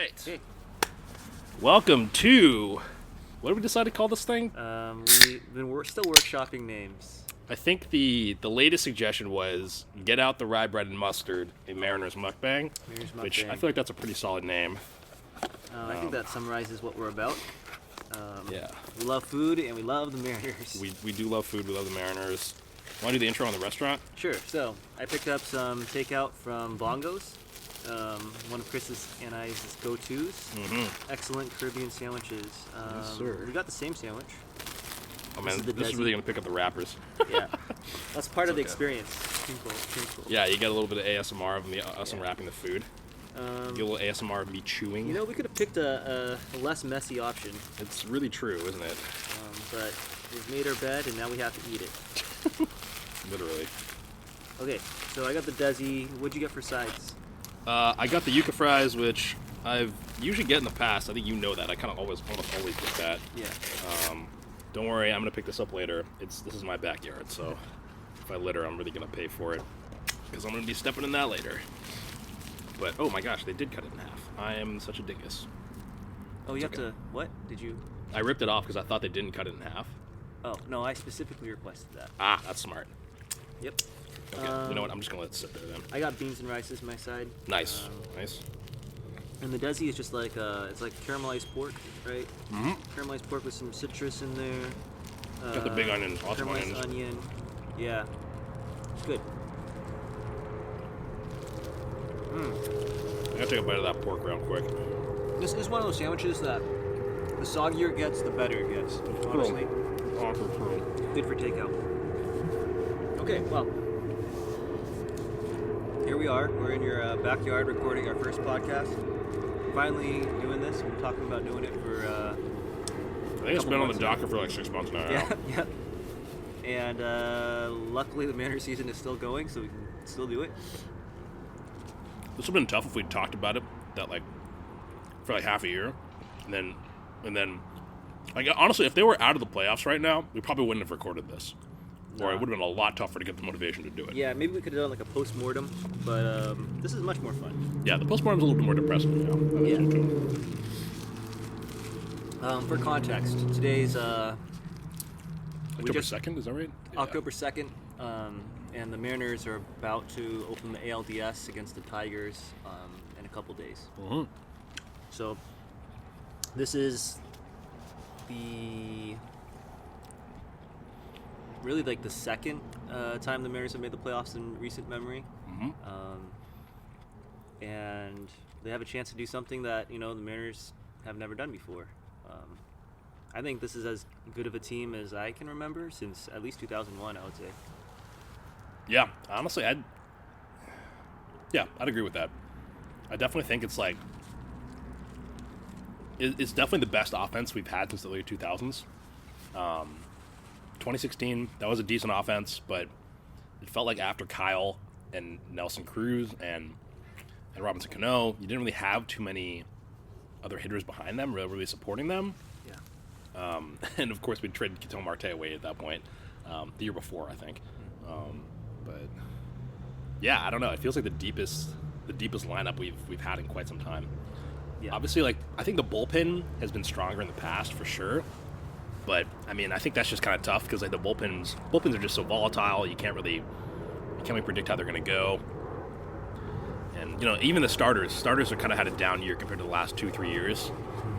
right. Hey. Welcome to... What did we decide to call this thing? We're still workshopping names. I think the latest suggestion was get out the rye bread and mustard, a Mariner's Mukbang, which I feel like that's a pretty solid name. I think that summarizes what we're about. Yeah. We love food and we love the Mariners. We do love food. We love the Mariners. Want to do the intro on the restaurant? Sure. So I picked up some takeout from Bongos. One of Chris's and I's go-tos. Mm-hmm. Excellent Caribbean sandwiches. Yes, sir. We got the same sandwich. Oh man, this is really gonna pick up the wrappers. Yeah, that's part of the experience. Tinkle. Yeah, you get a little bit of ASMR of us unwrapping the food. Get a little ASMR of me chewing. You know, we could have picked a less messy option. It's really true, isn't it? But we've made our bed and now we have to eat it. Literally. Okay, so I got the Desi. What'd you get for sides? I got the yuca fries, which I've usually get in the past. I think you know that. I kind of almost get that. Yeah. Don't worry, I'm gonna pick this up later. This is my backyard, so if I litter, I'm really gonna pay for it because I'm gonna be stepping in that later. But oh my gosh, they did cut it in half. I am such a dingus. Oh, you have to. What did you? I ripped it off because I thought they didn't cut it in half. Oh no, I specifically requested that. Ah, that's smart. Yep. Okay, you know what? I'm just gonna let it sit there then. I got beans and rice as my side. Nice, nice. And the Desi is just like it's like caramelized pork, right? Mm-hmm. Caramelized pork with some citrus in there. Got the big onion, awesome caramelized onions. onion. Yeah, it's good. I gotta take a bite of that pork real quick. This is one of those sandwiches that the soggier it gets, the better it gets. Honestly, good for takeout. Okay, well, here we are. We're in your backyard recording our first podcast. Finally doing this. We're talking about doing it for. I think it's been on the docket for like 6 months now. Yeah. And luckily, the Mariners season is still going, so we can still do it. This would have been tough if we'd talked about it for like half a year, and then like honestly, if they were out of the playoffs right now, we probably wouldn't have recorded this, or it would have been a lot tougher to get the motivation to do it. Yeah, maybe we could have done like a post-mortem, but this is much more fun. Yeah, the post-mortem's a little bit more depressing. For context, today's October 2nd, is that right? Yeah. October 2nd, and the Mariners are about to open the ALDS against the Tigers in a couple days. Mm-hmm. So this is really like the second time the Mariners have made the playoffs in recent memory. Mm-hmm. And they have a chance to do something that, the Mariners have never done before. I think this is as good of a team as I can remember since at least 2001, I would say. Yeah, honestly, I'd agree with that. I definitely think it's like it's definitely the best offense we've had since the early 2000s. 2016, that was a decent offense, but it felt like after Kyle and Nelson Cruz and Robinson Cano, you didn't really have too many other hitters behind them, really supporting them. Yeah. And of course, we traded Ketel Marte away at that point, the year before, I think. But yeah, I don't know. It feels like the deepest lineup we've had in quite some time. Yeah. Obviously, like I think the bullpen has been stronger in the past for sure. But I mean, I think that's just kind of tough because like the bullpens are just so volatile. You can't really predict how they're going to go. And even the starters have kind of had a down year compared to the last 2-3 years.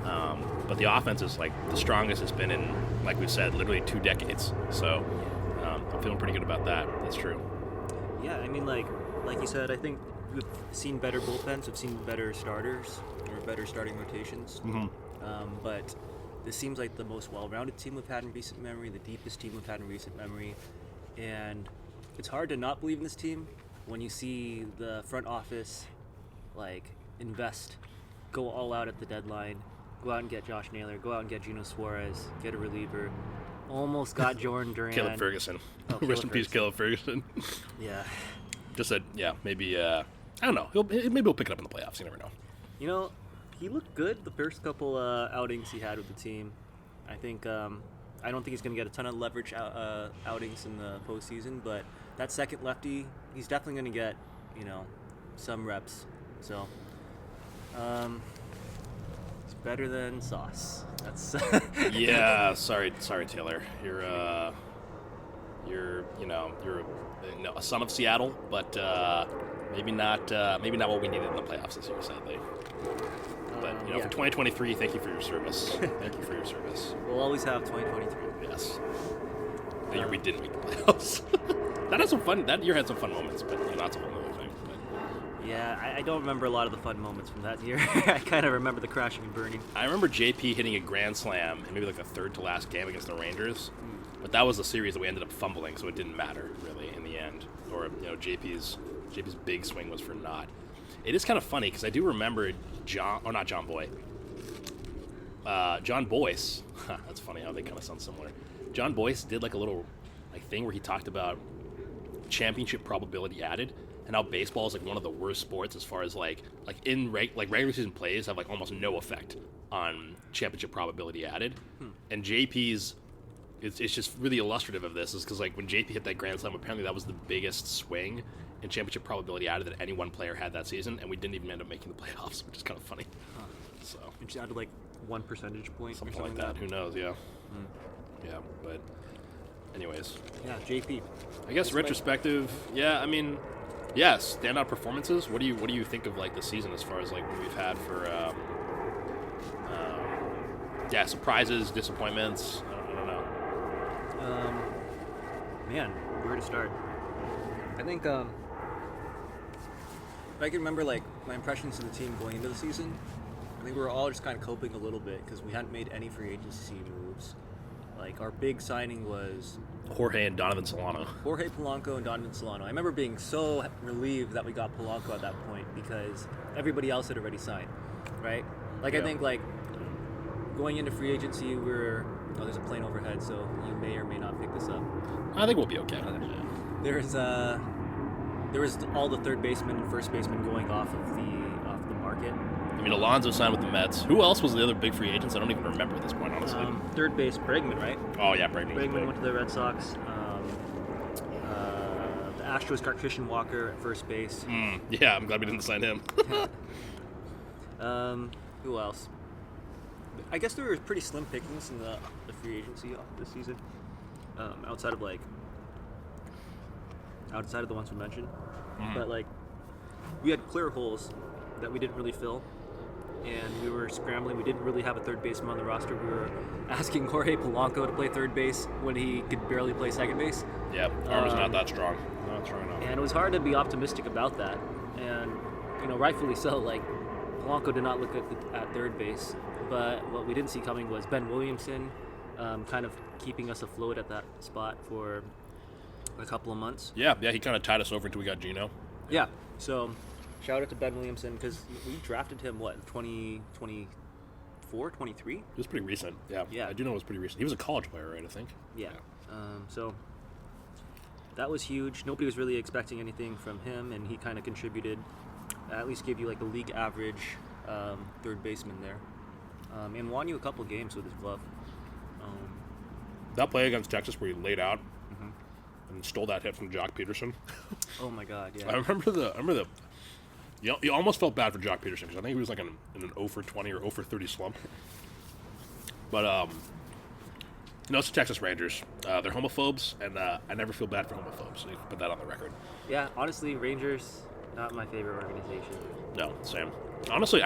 But the offense is like the strongest it's been in, like we said, literally 2 decades. So I'm feeling pretty good about that. That's true. Yeah, I mean, like you said, I think we've seen better bullpens, we've seen better starters or better starting rotations. Mm-hmm. But this seems like the most well-rounded team we've had in recent memory, the deepest team we've had in recent memory, and it's hard to not believe in this team when you see the front office invest, go all out at the deadline, go out and get Josh Naylor, go out and get Gino Suarez, get a reliever. Almost got Jordan Duran. Caleb Ferguson. Oh, Rest in peace, Caleb Ferguson. Yeah. Just said, maybe, I don't know. Maybe he'll pick it up in the playoffs. You never know. He looked good the first couple outings he had with the team. I think, I don't think he's going to get a ton of leverage outings in the postseason, but that second lefty, he's definitely going to get, some reps. So, better than sauce. That's Yeah, sorry, Taylor. You're a son of Seattle, but maybe not what we needed in the playoffs this year, sadly. But for 2023, thank you for your service. Thank you for your service. We'll always have 2023. Yes. The year we didn't make the playoffs. That year had some fun moments, but that's a whole other thing. But. Yeah, I don't remember a lot of the fun moments from that year. I kind of remember the crashing and burning. I remember JP hitting a grand slam in maybe like the third to last game against the Rangers, but that was the series that we ended up fumbling, so it didn't matter really in the end. Or JP's big swing was for naught. It is kind of funny because I do remember John Boyce. That's funny how they kind of sound similar. John Boyce did like a little thing where he talked about championship probability added and how baseball is like one of the worst sports as far as regular season plays have like almost no effect on championship probability added. And JP's it's just really illustrative of this is because like when JP hit that grand slam, apparently that was the biggest swing in championship probability added that any one player had that season, and we didn't even end up making the playoffs, which is kind of funny. So it added like 1 percentage point, something like that. Who knows? Yeah. Yeah, but anyways. Yeah, JP. I guess retrospective. Yeah, I mean, yes, standout performances. What do you think of like the season as far as like what we've had for surprises, disappointments? I don't know. Man, where to start? I think if I can remember like my impressions of the team going into the season, I think we were all just kind of coping a little bit because we hadn't made any free agency moves. Like our big signing was Jorge and Donovan Solano. Jorge Polanco and Donovan Solano. I remember being so relieved that we got Polanco at that point because everybody else had already signed, right? Like, yeah. I think, like, going into free agency, there's a plane overhead, so you may or may not pick this up. I think we'll be okay. There was all the third baseman and first baseman going off of the market. I mean, Alonso signed with the Mets. Who else was the other big free agents? I don't even remember at this point, honestly. Third base, Bregman, right? Oh, yeah, Bregman. Bregman went to the Red Sox. The Astros got Christian Walker at first base. Yeah, I'm glad we didn't sign him. Who else? I guess there were pretty slim pickings in the free agency this season. Outside of the ones we mentioned. But, like, we had clear holes that we didn't really fill. And we were scrambling. We didn't really have a third baseman on the roster. We were asking Jorge Polanco to play third base when he could barely play second base. Yeah, arm is not that strong. Not strong enough. And it was hard to be optimistic about that. And, rightfully so. Like, Polanco did not look at third base. But what we didn't see coming was Ben Williamson kind of keeping us afloat at that spot for a couple of months. Yeah, he kind of tied us over until we got Gino. Yeah, so shout out to Ben Williamson because we drafted him, 2024, 23? It was pretty recent, yeah. I do know it was pretty recent. He was a college player, right, I think? Yeah. So that was huge. Nobody was really expecting anything from him, and he kind of contributed, at least gave you like a league average third baseman there. And won you a couple games with his glove. That play against Texas where he laid out and stole that hit from Jock Peterson. Oh my God! Yeah. I remember the. You almost felt bad for Jock Peterson because I think he was like in an 0 for 20 or 0 for 30 slump. But it's the Texas Rangers. They're homophobes, and I never feel bad for homophobes. So you can put that on the record. Yeah, honestly, Rangers not my favorite organization. No, same. Honestly,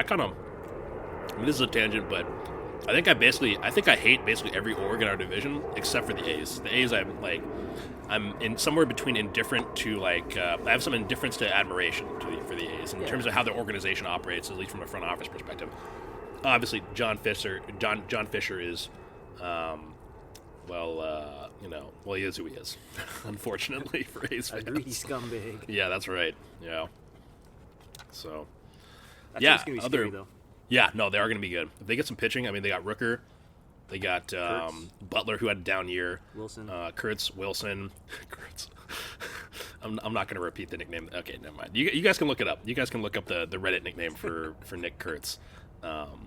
this is a tangent, but I think I hate basically every org in our division except for the A's. The A's, I'm in somewhere between indifferent to I have some indifference to admiration for the A's in terms of how their organization operates, at least from a front office perspective. Obviously, John Fisher is, he is who he is. Unfortunately for A's fans, a greedy scumbag. Yeah, that's right. Yeah. So. That's gonna be scary, though. Yeah, no, they are going to be good. If they get some pitching, I mean, they got Rooker, they got Butler, who had a down year. Wilson. Wilson. Kurtz. I'm not going to repeat the nickname. Okay, never mind. You guys can look it up. You guys can look up the Reddit nickname for Nick Kurtz. Wilson.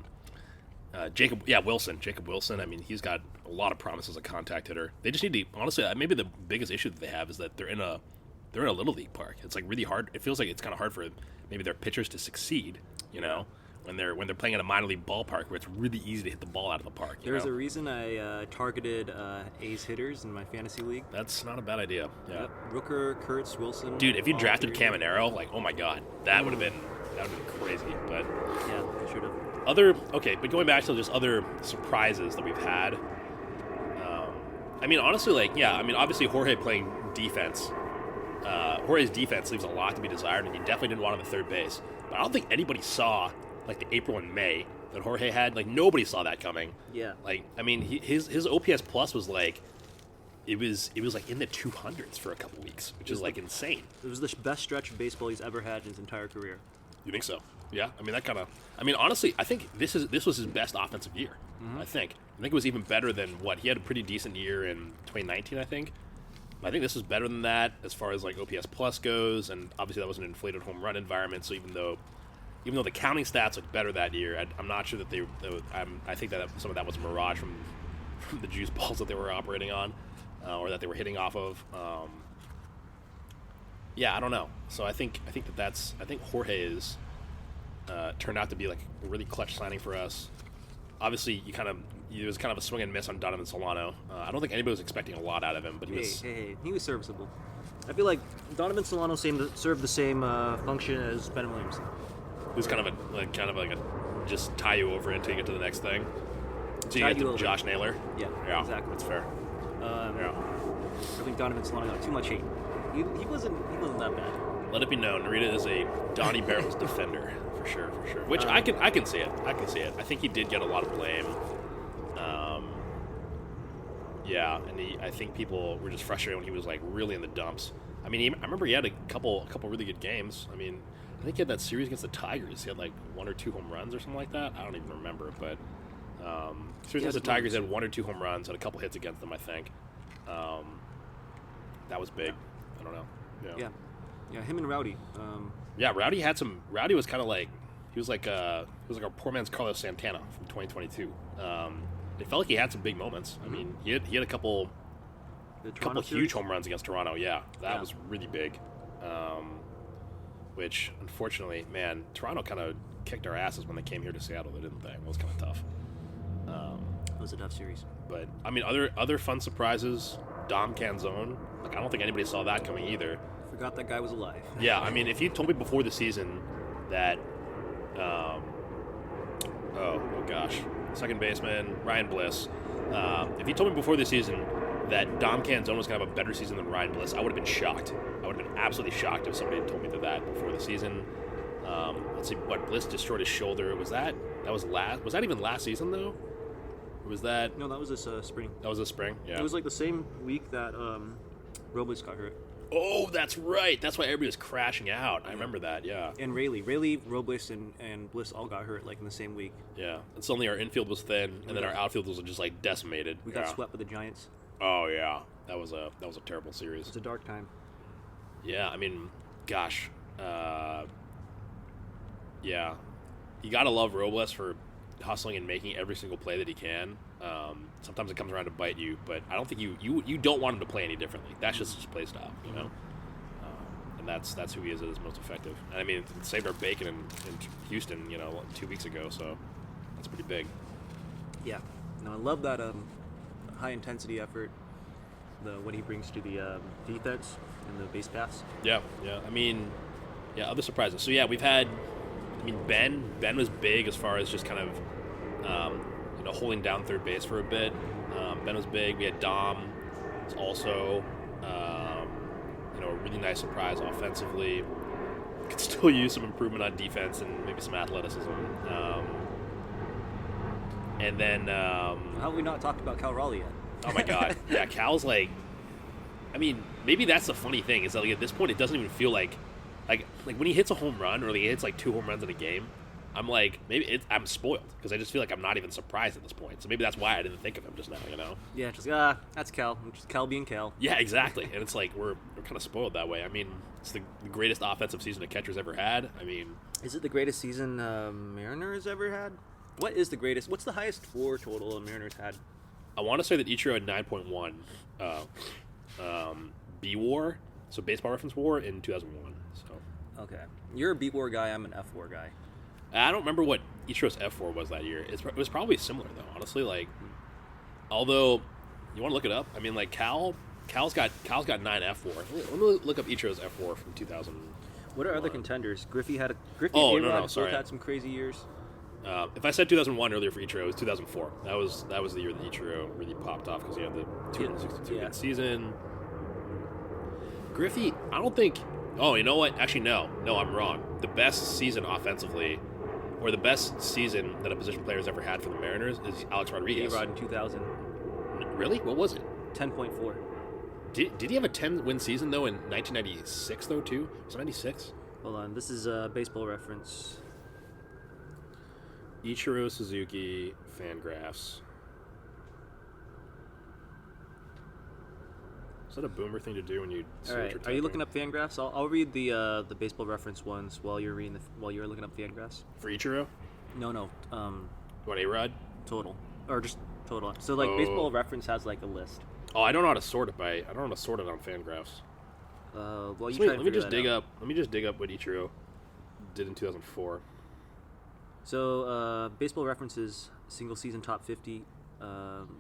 Jacob Wilson. I mean, he's got a lot of promise as a contact hitter. They just need to, honestly, maybe the biggest issue that they have is that they're in a little league park. It's like really hard. It feels like it's kind of hard for maybe their pitchers to succeed, when they're playing at a minor league ballpark where it's really easy to hit the ball out of the park. There's a reason I targeted A's hitters in my fantasy league. That's not a bad idea. Yeah. Yep. Rooker, Kurtz, Wilson. Dude, if you drafted Caminero, like, oh my god, that would have been crazy. But yeah, I should have. But going back to just other surprises that we've had. I mean, honestly, obviously Jorge playing defense. Jorge's defense leaves a lot to be desired, and you definitely didn't want him at third base. But I don't think anybody saw like the April and May that Jorge had. Like nobody saw that coming. Yeah. Like I mean, his OPS plus was like, it was like in the 200s for a couple weeks, which is like insane. It was the best stretch of baseball he's ever had in his entire career. You think so? Yeah. I mean, honestly, I think this was his best offensive year. I think it was even better than he had a pretty decent year in 2019. I think this was better than that as far as like OPS plus goes, and obviously that was an inflated home run environment. So even though the counting stats looked better that year, I'm not sure that I think that some of that was a mirage from the juice balls that they were operating on, or that they were hitting off of. Yeah, I don't know. So I think Jorge is turned out to be like a really clutch signing for us. Obviously, it was kind of a swing and miss on Donovan Solano. I don't think anybody was expecting a lot out of him, but he was serviceable. I feel like Donovan Solano served the same function as Ben Williams. It was kind of like a just tie you over until you get to the next thing. So you get to Josh Naylor. Yeah, exactly. That's fair. I think Donovan Solano got too much hate. He wasn't that bad. Let it be known, Narita is a Donnie Barrels defender for sure. Which I can see it. I think he did get a lot of blame. And I think people were just frustrated when he was like really in the dumps. I mean, I remember he had a couple really good games. I mean, I think he had that series against the Tigers. He had like 1 or 2 home runs or something like that. I don't even remember, but series against the Tigers had 1 or 2 home runs, had a couple hits against them, I think. That was big. I don't know. Yeah, him and Rowdy. Rowdy was kind of like he was like a poor man's Carlos Santana from 2022. It felt like he had some big moments. I mean, he had a couple huge home runs against Toronto. Yeah, that was really big. Which unfortunately, man, Toronto kind of kicked our asses when they came here to Seattle, didn't they? It was kind of tough. It was a tough series. But I mean, other fun surprises. Dom Canzone. Like I don't think anybody saw that coming either. Forgot that guy was alive. Yeah, I mean, if you told me before the season that, second baseman Ryan Bliss. If you told me before the season that Dom Canzone was going to have a better season than Ryan Bliss, I would have been shocked. I would have been absolutely shocked if somebody had told me that before the season. Let's see, Bliss destroyed his shoulder. Was that even last season though? Or was that? No, that was this spring. That was this spring. Yeah. It was like the same week that Robles got hurt. Oh, that's right. That's why everybody was crashing out. I remember that, yeah. And Raleigh, Robles, and Bliss all got hurt like in the same week. Yeah. And suddenly our infield was thin, and then our outfield was just like decimated. We got swept by the Giants. Oh yeah, that was a terrible series. It was a dark time. Yeah, I mean, gosh, yeah, you gotta love Robles for hustling and making every single play that he can. Sometimes it comes around to bite you, but I don't think you don't want him to play any differently. That's just his play style, you know. And that's who he is at his most effective. And I mean, it saved our bacon in Houston, 2 weeks ago, so that's pretty big. Yeah, no, I love that high intensity effort, what he brings to the defense and the base paths. Yeah. I mean, other surprises. So yeah, we've had. I mean, Ben was big as far as just kind of, holding down third base for a bit. Ben was big. We had Dom, also, a really nice surprise offensively. Could still use some improvement on defense and maybe some athleticism. And then, how have we not talked about Cal Raleigh yet? Oh my God, yeah, Cal's like, I mean, maybe that's the funny thing is that like at this point it doesn't even feel like when he hits a home run or he hits like 2 home runs in a game, I'm like, I'm spoiled because I just feel like I'm not even surprised at this point. So maybe that's why I didn't think of him just now, Yeah, just that's Cal. Just Cal being Cal. Yeah, exactly. And it's like we're kind of spoiled that way. I mean, it's the greatest offensive season a catcher's ever had. I mean, is it the greatest season Mariners ever had? What is the greatest? What's the highest WAR total Mariners had? I want to say that Ichiro had 9.1 B WAR, so baseball reference WAR in 2001. So okay, you're a B WAR guy. I'm an F WAR guy. I don't remember what Ichiro's F4 was that year. It was probably similar though, honestly. Like, although you want to look it up, I mean, like Cal's got 9 F4. Let me look up Ichiro's F4 from 2000. What are other contenders? Griffey and Oh, A-Rod no, both sorry. had some crazy years. If I said 2001 earlier for Ichiro, it was 2004. That was the year that Ichiro really popped off because he had the 262 Yeah. win season. Griffey, I don't think. Oh, you know what? Actually, no, I'm wrong. The best season offensively, or the best season that a position player has ever had for the Mariners, is Alex Rodriguez. A-Rod in 2000. Really? What was it? 10.4. Did he have a 10-win season though in 1996 though too? Was it 96? Hold on, this is a baseball reference. Ichiro Suzuki Fangraphs. Is that a boomer thing to do when you? All right, are you looking up Fangraphs? I'll read the baseball reference ones while you're looking up Fangraphs. for Ichiro? No. What, A-Rod? Total or just total. So like baseball reference has like a list. Oh, I don't know how to sort it I don't know how to sort it on Fangraphs. Well, you Let try me to just figure dig that out. up. Let me just dig up what Ichiro did in 2004. So baseball references single season top 50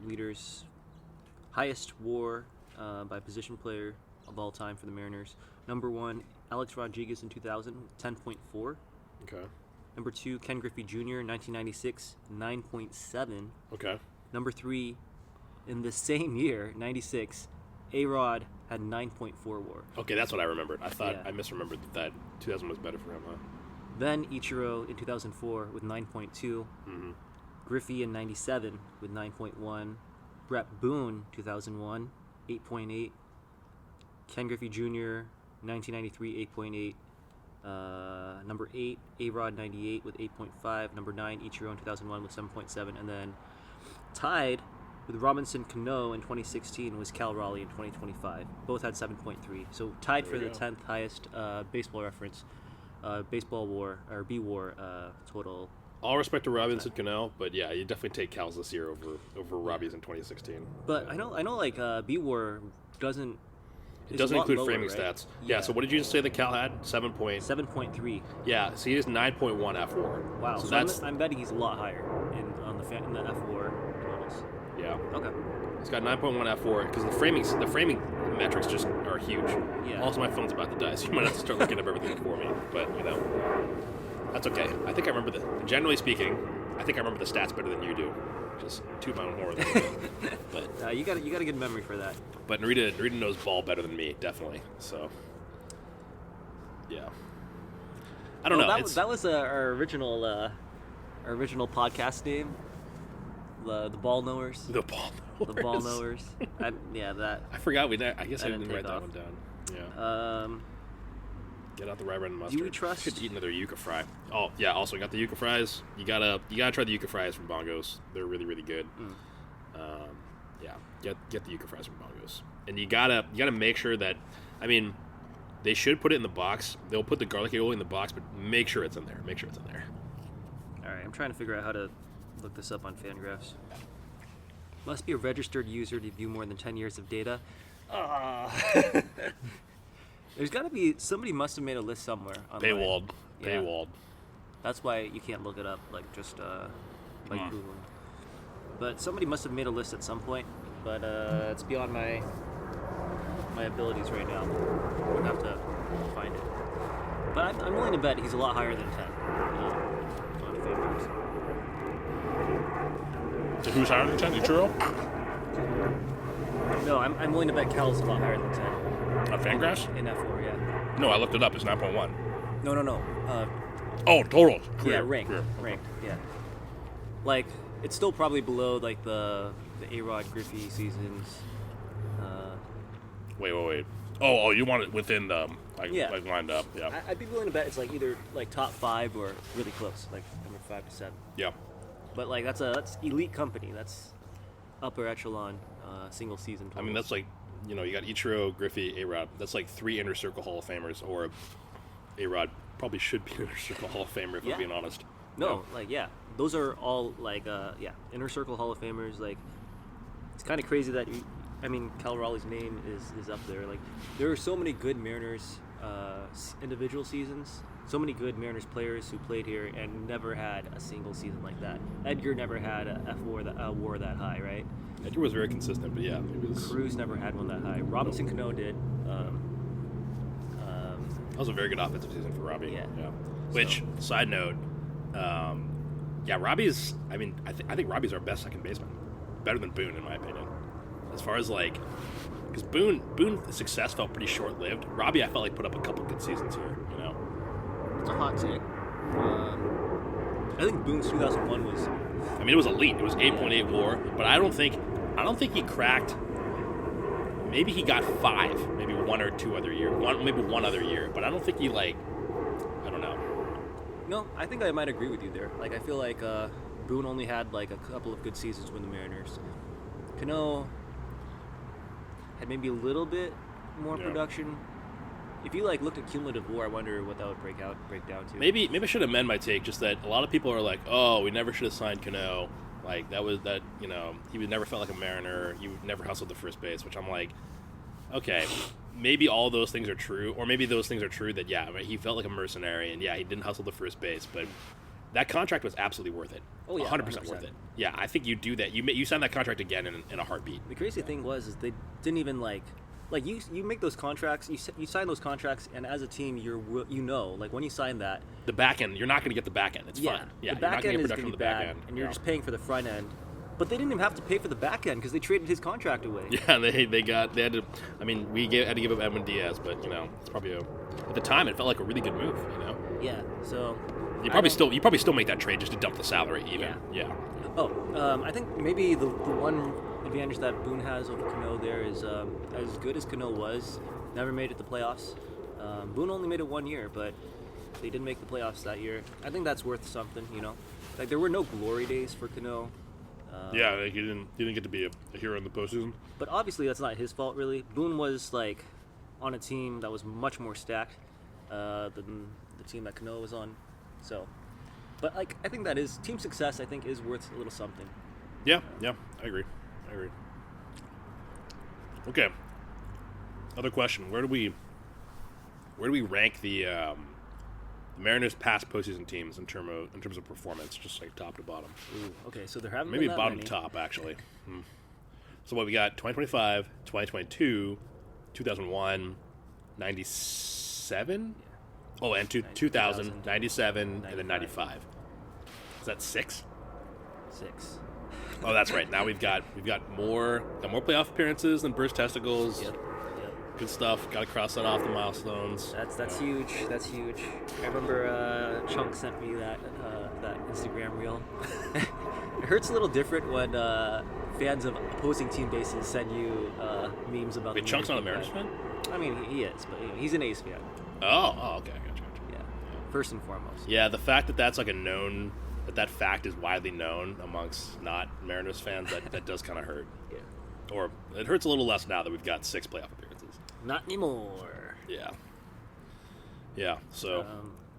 leaders, highest WAR by position player of all time for the Mariners. Number 1, Alex Rodriguez in 2000, 10.4. Okay. Number 2, Ken Griffey Jr. 1996, 9.7. Okay. Number 3, in the same year, 96, A-Rod had 9.4 WAR. Okay, that's what I remembered. I thought Yeah. I misremembered that 2000 was better for him, huh? Then Ichiro in 2004 with 9.2. Mm-hmm. Griffey in 97 with 9.1. Brett Boone 2001, 8.8. Ken Griffey Jr. 1993, 8.8. Number 8, A-Rod 98 with 8.5. Number 9, Ichiro in 2001 with 7.7. And then tied with Robinson Cano in 2016 was Cal Raleigh in 2025. Both had 7.3. So tied There for we the go. 10th highest baseball reference, baseball WAR, or B-WAR total. All respect to Robinson Cano, but yeah, you definitely take Cal's this year over Robbie's in 2016. But I know like B-WAR doesn't... It is doesn't a lot include lower, framing right? stats. Yeah. So what did you just say that Cal had? 7.3. Yeah. So he has 9.1 F4. Wow. So So that's I'm betting he's a lot higher in the F4 totals. yeah. Okay. He's got 9.1 F4 because the framing metrics just are huge. Yeah. Also, my phone's about to die, so you might have to start looking up everything for me. But that's okay. I think I remember generally speaking, I think I remember the stats better than you do. Just toot my own horn. But You got a good memory for that. But Narita knows ball better than me, definitely. So, yeah. I don't know. That was our original podcast name. The ball knowers. The ball knowers. The ball knowers. I forgot I guess I didn't didn't write take that off. one down. Yeah. Do Get out the rye bread and mustard. we trust? Should eat another yuca fry. Oh yeah. Also got the yuca fries. You gotta try the yuca fries from Bongos. They're really really good. Yeah. Get the yuca fries from Bongos. And you gotta make sure that, I mean, they should put it in the box. They'll put the garlic aioli in the box, but make sure it's in there. Make sure it's in there. All right, I'm trying to figure out how to look this up on Fangraphs. Must be a registered user to view more than 10 years of data. There's got to be somebody must have made a list somewhere. Online. Paywalled. Yeah. Paywalled. That's why you can't look it up like just like Google. But somebody must have made a list at some point. But it's beyond my abilities right now. I would have to find it. But I'm willing to bet he's a lot higher than 10 on Fangraphs. So who's higher than 10? Ichiro? No, I'm willing to bet Cal's a lot higher than 10 On Fangraphs? in F4. Yeah. No, I looked it up. It's 9.1. No. Oh, total. Yeah, ranked. Yeah. Like it's still probably below like the A-Rod Griffey seasons. Wait. Oh, you want it within the Yeah. like lined up? Yeah. I'd be willing to bet it's like either like top 5 or really close, like number 5 to 7. Yeah. But like that's elite company. That's upper echelon single season. Totals. I mean, that's like, you got Ichiro, Griffey, A-Rod. That's like 3 Inner Circle Hall of Famers, or A-Rod probably should be an Inner Circle Hall of Famer if Yeah. I'm being honest. No, those are all like inner circle Hall of Famers. Like it's kind of crazy that Cal Raleigh's name is up there. Like there are so many good Mariners individual seasons, so many good Mariners players who played here and never had a single season like that. Edgar never had a WAR that high, right? Edgar was very consistent, but yeah, he was. Cruz never had one that high. Robinson Cano did. That was a very good offensive season for Robbie. Yeah. Which, side note, Robbie's. I mean, I think Robbie's our best second baseman, better than Boone in my opinion. As far as like, because Boone's success felt pretty short lived. Robbie, I felt like put up a couple good seasons here. You know, it's a hot take. I think Boone's 2001 was. I mean, it was elite. It was 8.8 WAR, but I don't think he cracked. Maybe he got 5, maybe one or two other year, maybe one other year, but I don't think he I don't know. No, I think I might agree with you there. Like, I feel like Boone only had like a couple of good seasons with the Mariners. Cano had maybe a little bit more production. If you like looked at cumulative WAR, I wonder what that would break down to. Maybe I should amend my take. Just that a lot of people are like, oh, we never should have signed Cano. Like he would never felt like a Mariner. He never hustled the first base, which I'm like, okay, maybe all those things are true, or maybe those things are true that he felt like a mercenary, and he didn't hustle the first base, but that contract was absolutely worth it. Oh yeah, 100% worth it. Yeah, I think you do that. You sign that contract again in a heartbeat. The crazy thing is they didn't even like you make those contracts, you sign those contracts, and as a team, like when you sign that, the back end, you're not going to get the back end. It's fine. Yeah, the back end is going to be bad, and you're just paying for the front end. But they didn't even have to pay for the back end because they traded his contract away. Yeah, they had to. I mean, had to give up Edwin Diaz, but it's probably at the time it felt like a really good move. Yeah. So you probably still make that trade just to dump the salary even. Yeah. Oh, I think maybe the one advantage that Boone has over Cano there is as good as Cano was, never made it to the playoffs. Boone only made it 1 year, but they didn't make the playoffs that year. I think that's worth something, Like there were no glory days for Cano. Like he didn't get to be a hero in the postseason. But obviously that's not his fault really. Boone was like on a team that was much more stacked than the team that Cano was on. So, but like I think that is team success. I think is worth a little something. Yeah, I agree. Okay. Other question: Where do we rank the Mariners' past postseason teams in terms of performance, just like top to bottom? Ooh, okay, so there haven't maybe been that bottom many. to top actually. So what we got: 2025, 2022, 2001, 97. Yeah. Oh, and 2000, 97, and then 95. Is that 6? 6. Oh, that's right. Now we've got more playoff appearances than burst testicles. Yep. Good stuff. Got to cross that off the milestones. That's huge. That's huge. I remember Chunk sent me that Instagram reel. It hurts a little different when fans of opposing team bases send you memes about. Wait, Chunk's not a Mariners fan? I mean, he is, but he's an A's fan. Oh, okay. Gotcha. Yeah, first and foremost. Yeah, the fact that that's like a known, that fact is widely known amongst not Mariners fans, that does kind of hurt. Yeah. Or it hurts a little less now that we've got 6 playoff appearances. Not anymore. Yeah. Yeah. So,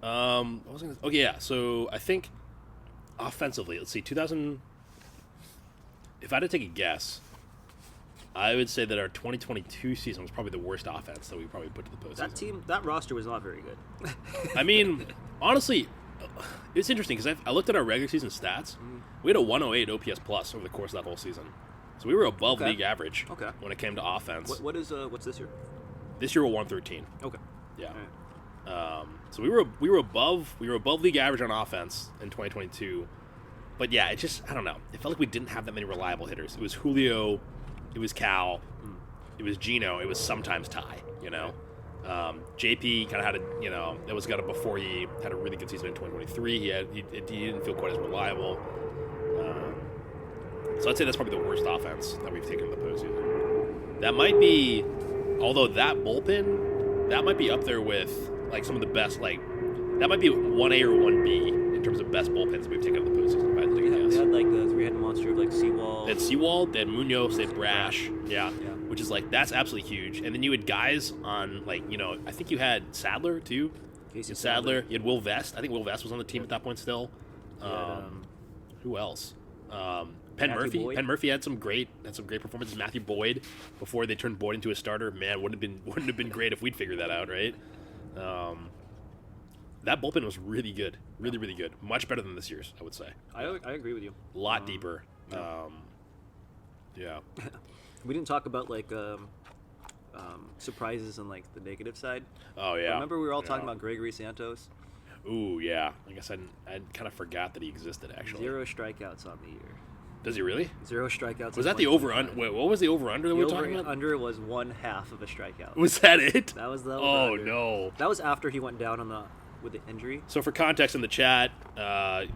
what was I gonna? Okay, yeah. So I think offensively, let's see, 2000. If I had to take a guess, I would say that our 2022 season was probably the worst offense that we probably put to the postseason. That roster was not very good. I mean, honestly, it's interesting because I looked at our regular season stats. We had a 108 OPS plus over the course of that whole season, so we were above league average. Okay. When it came to offense. What's this year? This year we're 113. Okay. Yeah. Right. So we were above league average on offense in 2022, but yeah, it just, I don't know. It felt like we didn't have that many reliable hitters. It was Julio, it was Cal, it was Gino, it was sometimes Ty. JP kind of had that was kind of before he had a really good season in 2023. He didn't feel quite as reliable. So I'd say that's probably the worst offense that we've taken in the postseason. That might be, although that bullpen, that might be up there with like some of the best, like that might be 1A or 1B in terms of best bullpens that we've taken in the postseason. If I had to take a guess. They had like the three-headed monster of like Seawald. They had Seawald, they had Munoz, they had Brash. Yeah. Which is like, that's absolutely huge. And then you had guys on like, I think you had Sadler too. Casey Sadler. You had Will Vest. I think Will Vest was on the team at that point still. Who else? Penn Murphy. Boyd. Penn Murphy had some great performances. Matthew Boyd, before they turned Boyd into a starter. Man, wouldn't have been great if we'd figured that out, right? that bullpen was really good, really good, much better than this year's, I would say. I agree with you. A lot deeper. yeah. Yeah. We didn't talk about like surprises on like the negative side. Oh yeah. Remember we were all talking about Gregory Santos? Ooh yeah. I guess I kind of forgot that he existed actually. 0 strikeouts on the year. Does he really? 0 strikeouts. Was that the over under? Wait, what was the over under that we were talking about? Under was 1/2 of a strikeout. Was that it? That was the Oh over-under. no. That was after he went down with the injury. So for context in the chat,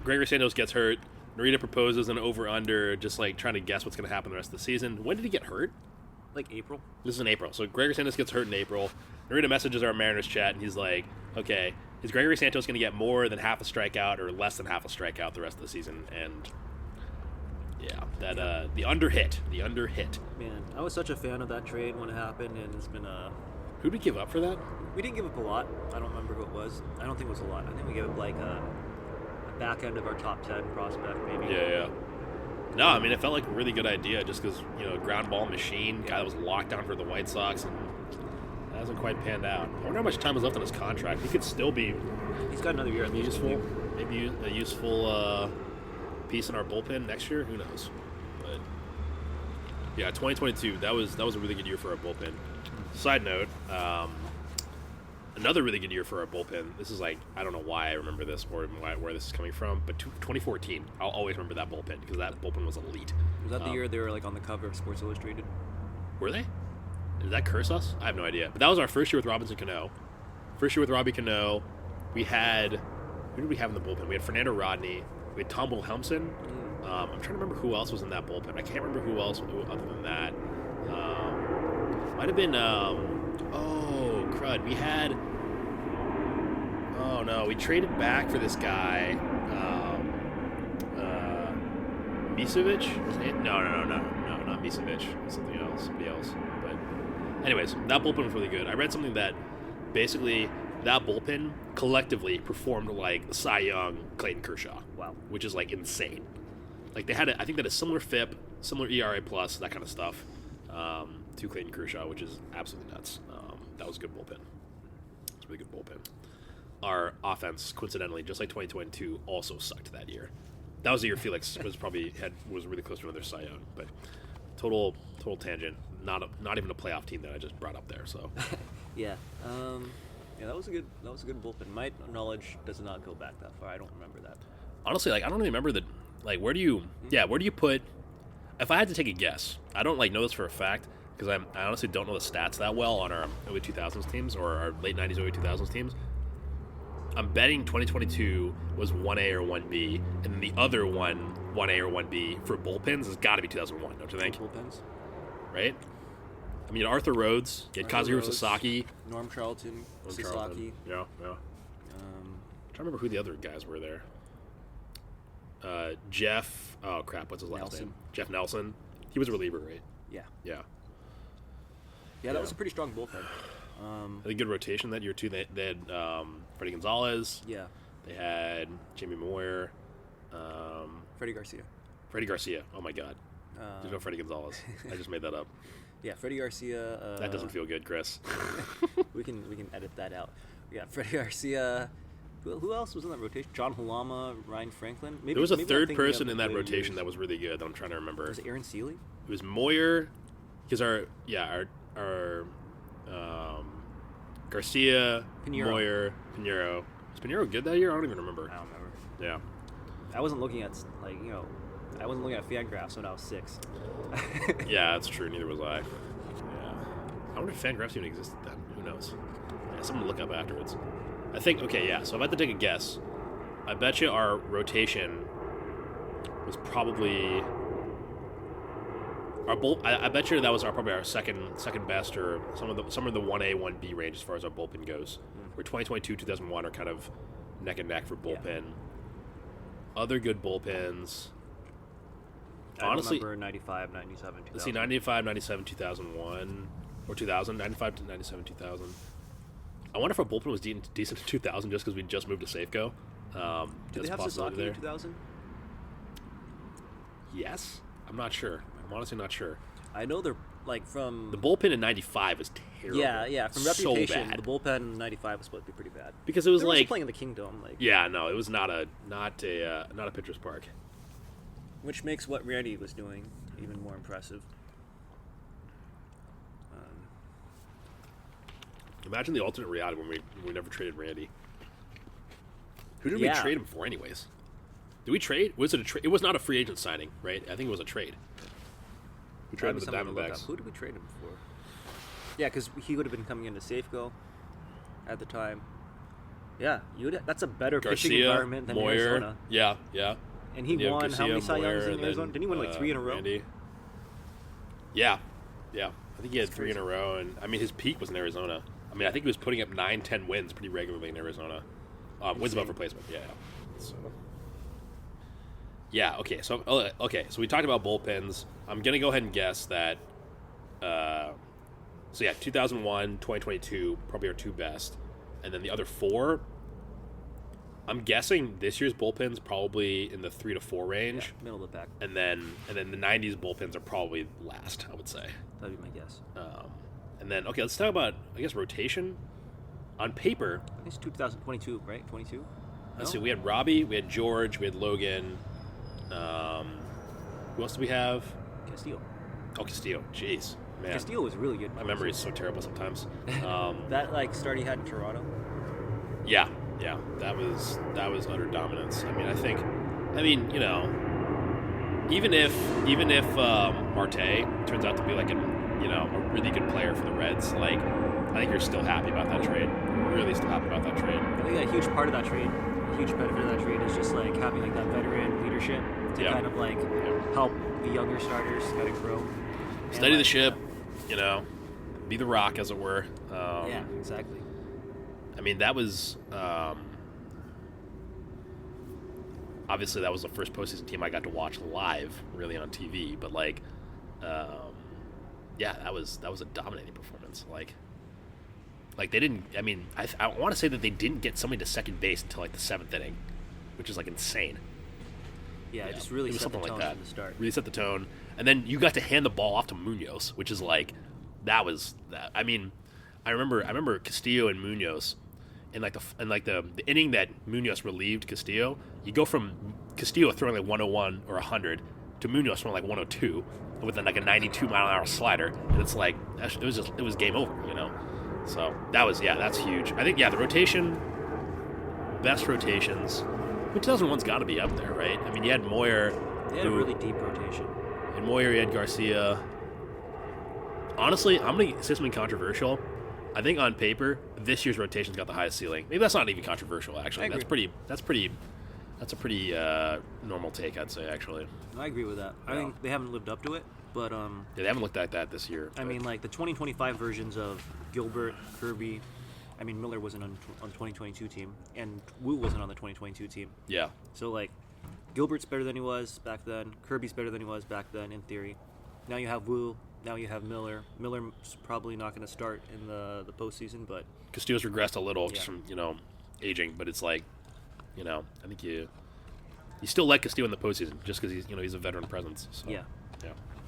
Gregory Santos gets hurt. Narita proposes an over under, just like trying to guess what's going to happen the rest of the season. When did he get hurt? Like April. This is in April. So Gregory Santos gets hurt in April. Narita messages our Mariners chat, and he's like, okay, is Gregory Santos going to get more than half a strikeout or less than half a strikeout the rest of the season? And yeah, the under hit. Man, I was such a fan of that trade when it happened, and it's been Who did we give up for that? we didn't give up a lot. I don't remember who it was. I don't think it was a lot. I think we gave up like a back end of our top 10 prospect, maybe. Yeah. No, I mean, it felt like a really good idea just because, ground ball machine, guy that was locked down for the White Sox, and that hasn't quite panned out. I wonder how much time is left on his contract. He could still be He's got another year at least. maybe a useful piece in our bullpen next year. Who knows? But yeah, 2022, that was a really good year for our bullpen. Side note, another really good year for our bullpen. This is like, I don't know why I remember this or where this is coming from, but 2014, I'll always remember that bullpen because that bullpen was elite. Was that the year they were like on the cover of Sports Illustrated? Were they? Did that curse us? I have no idea. But that was our first year with Robinson Cano. First year with Robbie Cano. We had, who did we have in the bullpen? We had Fernando Rodney. We had Tom Wilhelmsen. I'm trying to remember who else was in that bullpen. I can't remember who else other than that. Might have been, oh, crud. We had, oh no, we traded back for this guy. Misovic? Was it? No, not Misovic. Something else, somebody else. But anyways, that bullpen was really good. I read something that basically that bullpen collectively performed like Cy Young, Clayton Kershaw. Wow. Which is like insane. Like they had, I think that a similar FIP, similar ERA plus, that kind of stuff, to Clayton Kershaw, which is absolutely nuts. That was a good bullpen. It's a really good bullpen. Our offense, coincidentally, just like 2022, also sucked that year. That was the year Felix was really close to another Cy Young, but total tangent. Not even a playoff team that I just brought up there. So yeah, that was a good bullpen. My knowledge does not go back that far. I don't remember that. Honestly, like I don't really remember the where do you put? If I had to take a guess, I don't know this for a fact because I honestly don't know the stats that well on our early 2000s teams or our late 90s, early 2000s teams. I'm betting 2022 was 1A or 1B, and then the other one, 1A or 1B, for bullpens has got to be 2001, don't you think? Bullpens? Right? I mean, Arthur Rhodes, you had Kazuhiro Sasaki. Norm Charlton, Sasaki. Yeah. I'm trying to remember who the other guys were there. Jeff, oh crap, what's his last name? Jeff Nelson. He was a reliever, right? Yeah. Yeah, that was a pretty strong bullpen. Had a good rotation that year too. They had Freddie Gonzalez. Yeah. They had Jamie Moyer. Freddie Garcia. Freddie Garcia. Oh my God. There's no Freddie Gonzalez. I just made that up. Yeah, Freddie Garcia. That doesn't feel good, Chris. we can edit that out. We got Freddie Garcia. Who else was in that rotation? John Halama, Ryan Franklin. There was a third person in that rotation that was really good. That I'm trying to remember. Was it Aaron Seeley? It was Moyer. Because our Garcia, Pinheiro. Moyer, Pinheiro. Was Pinheiro good that year? I don't even remember. I don't remember. Yeah. I wasn't looking at I wasn't looking at Fangraphs when I was 6. Yeah, that's true. Neither was I. Yeah. I wonder if Fangraphs even existed then. Who knows? Yeah, something to look up afterwards. I think. Okay, yeah. So if I had to take a guess, I bet you our rotation was probably I bet you that was probably our second best, or some of the 1A 1B range as far as our bullpen goes. Where 2022 2001 are kind of neck and neck for bullpen. Yeah. Other good bullpens. Honestly, I remember 95, 97, 2000. Let's see, 95, 97, 2001, or 2000, 95 to 97, 2000. I wonder if our bullpen was decent in 2000 just because we just moved to Safeco. Did they have Sasaki in 2000? Yes. I'm not sure. I'm honestly not sure. I know their like from The bullpen in '95 was terrible. Yeah. From So reputation, bad. the bullpen in '95 was supposed to be pretty bad. Because it was They were also like, playing in the Kingdom, like yeah, no, it was not a pitcher's park. which makes what Randy was doing even more impressive. Imagine the alternate reality when we never traded Randy. Who did we Yeah. trade him for, anyways? Did we trade? Was it a trade? It was not a free agent signing, right? I think it was a trade. We traded him to the Something to look up. Diamondbacks. Who did we trade him for? Yeah, because he would have been coming into Safeco at the time. Yeah, that's a better pitching Garcia, environment than Moyer. Arizona. Yeah. And he Yeah, won Garcia, how many Cy Moyer, Youngs in and Arizona? then, Didn't he win like 3 in a row? Randy. Yeah. I think he had 3 in a row, and I mean his peak was in Arizona. I mean I think he was putting up 9-10 wins pretty regularly in Arizona. Wins above replacement. Yeah. So. Yeah. Okay. So So we talked about bullpens. I'm gonna go ahead and guess that. 2001, 2022 probably our 2 best, and then the other 4. I'm guessing this year's bullpen's probably in the 3 to 4 range. Yeah, middle of the pack. And then the '90s bullpens are probably last, I would say. That'd be my guess. And then let's talk about rotation. On paper, I think it's 2022, right? 22. let's see. We had Robbie, we had George, we had Logan. Who else do we have? Castillo. Oh, Castillo. Jeez, man. Castillo was really good. My memory is so terrible sometimes. That start he had in Toronto. Yeah, that was utter dominance. I mean, even if Marte turns out to be like a really good player for the Reds, like I think you're still happy about that trade. Really still happy about that trade. I think a huge part of that trade, a huge benefit of that trade is just like having like that veteran leadership to kind of like help the younger starters kind of grow. Steady the ship, be the rock, as it were. Yeah, exactly. I mean, that was obviously that was the first postseason team I got to watch live, really on TV. But that was a dominating performance. Like they didn't. I mean, I want to say that they didn't get somebody to second base until like the 7th inning, which is like insane. Yeah, it just really it was set the something tone like that. from the start. Really set the tone, and then you got to hand the ball off to Munoz, which is like that was that. I mean, I remember Castillo and Munoz. In the inning that Munoz relieved Castillo, you go from Castillo throwing like 101 or 100 to Munoz throwing like 102 with like a 92 mile an hour slider, and it's like it was game over, So that's huge. I think the rotation, best rotations. 2001's got to be up there, right? I mean, you had Moyer. They had a really deep rotation. And Moyer, you had Garcia. Honestly, I'm gonna say something controversial. I think on paper, this year's rotation's got the highest ceiling. Maybe that's not even controversial, actually. That's a pretty normal take, I'd say, actually. I agree with that. I think they haven't lived up to it, but they haven't looked at that this year. I mean, like the 2025 versions of Gilbert, Kirby. I mean, Miller wasn't on the 2022 team, and Wu wasn't on the 2022 team. Yeah. So like, Gilbert's better than he was back then. Kirby's better than he was back then, in theory. Now you have Wu. Now you have Miller. Miller's probably not going to start in the postseason, but Castillo's regressed a little just from aging, but it's like, I think you still like Castillo in the postseason just because he's a veteran presence. So, yeah.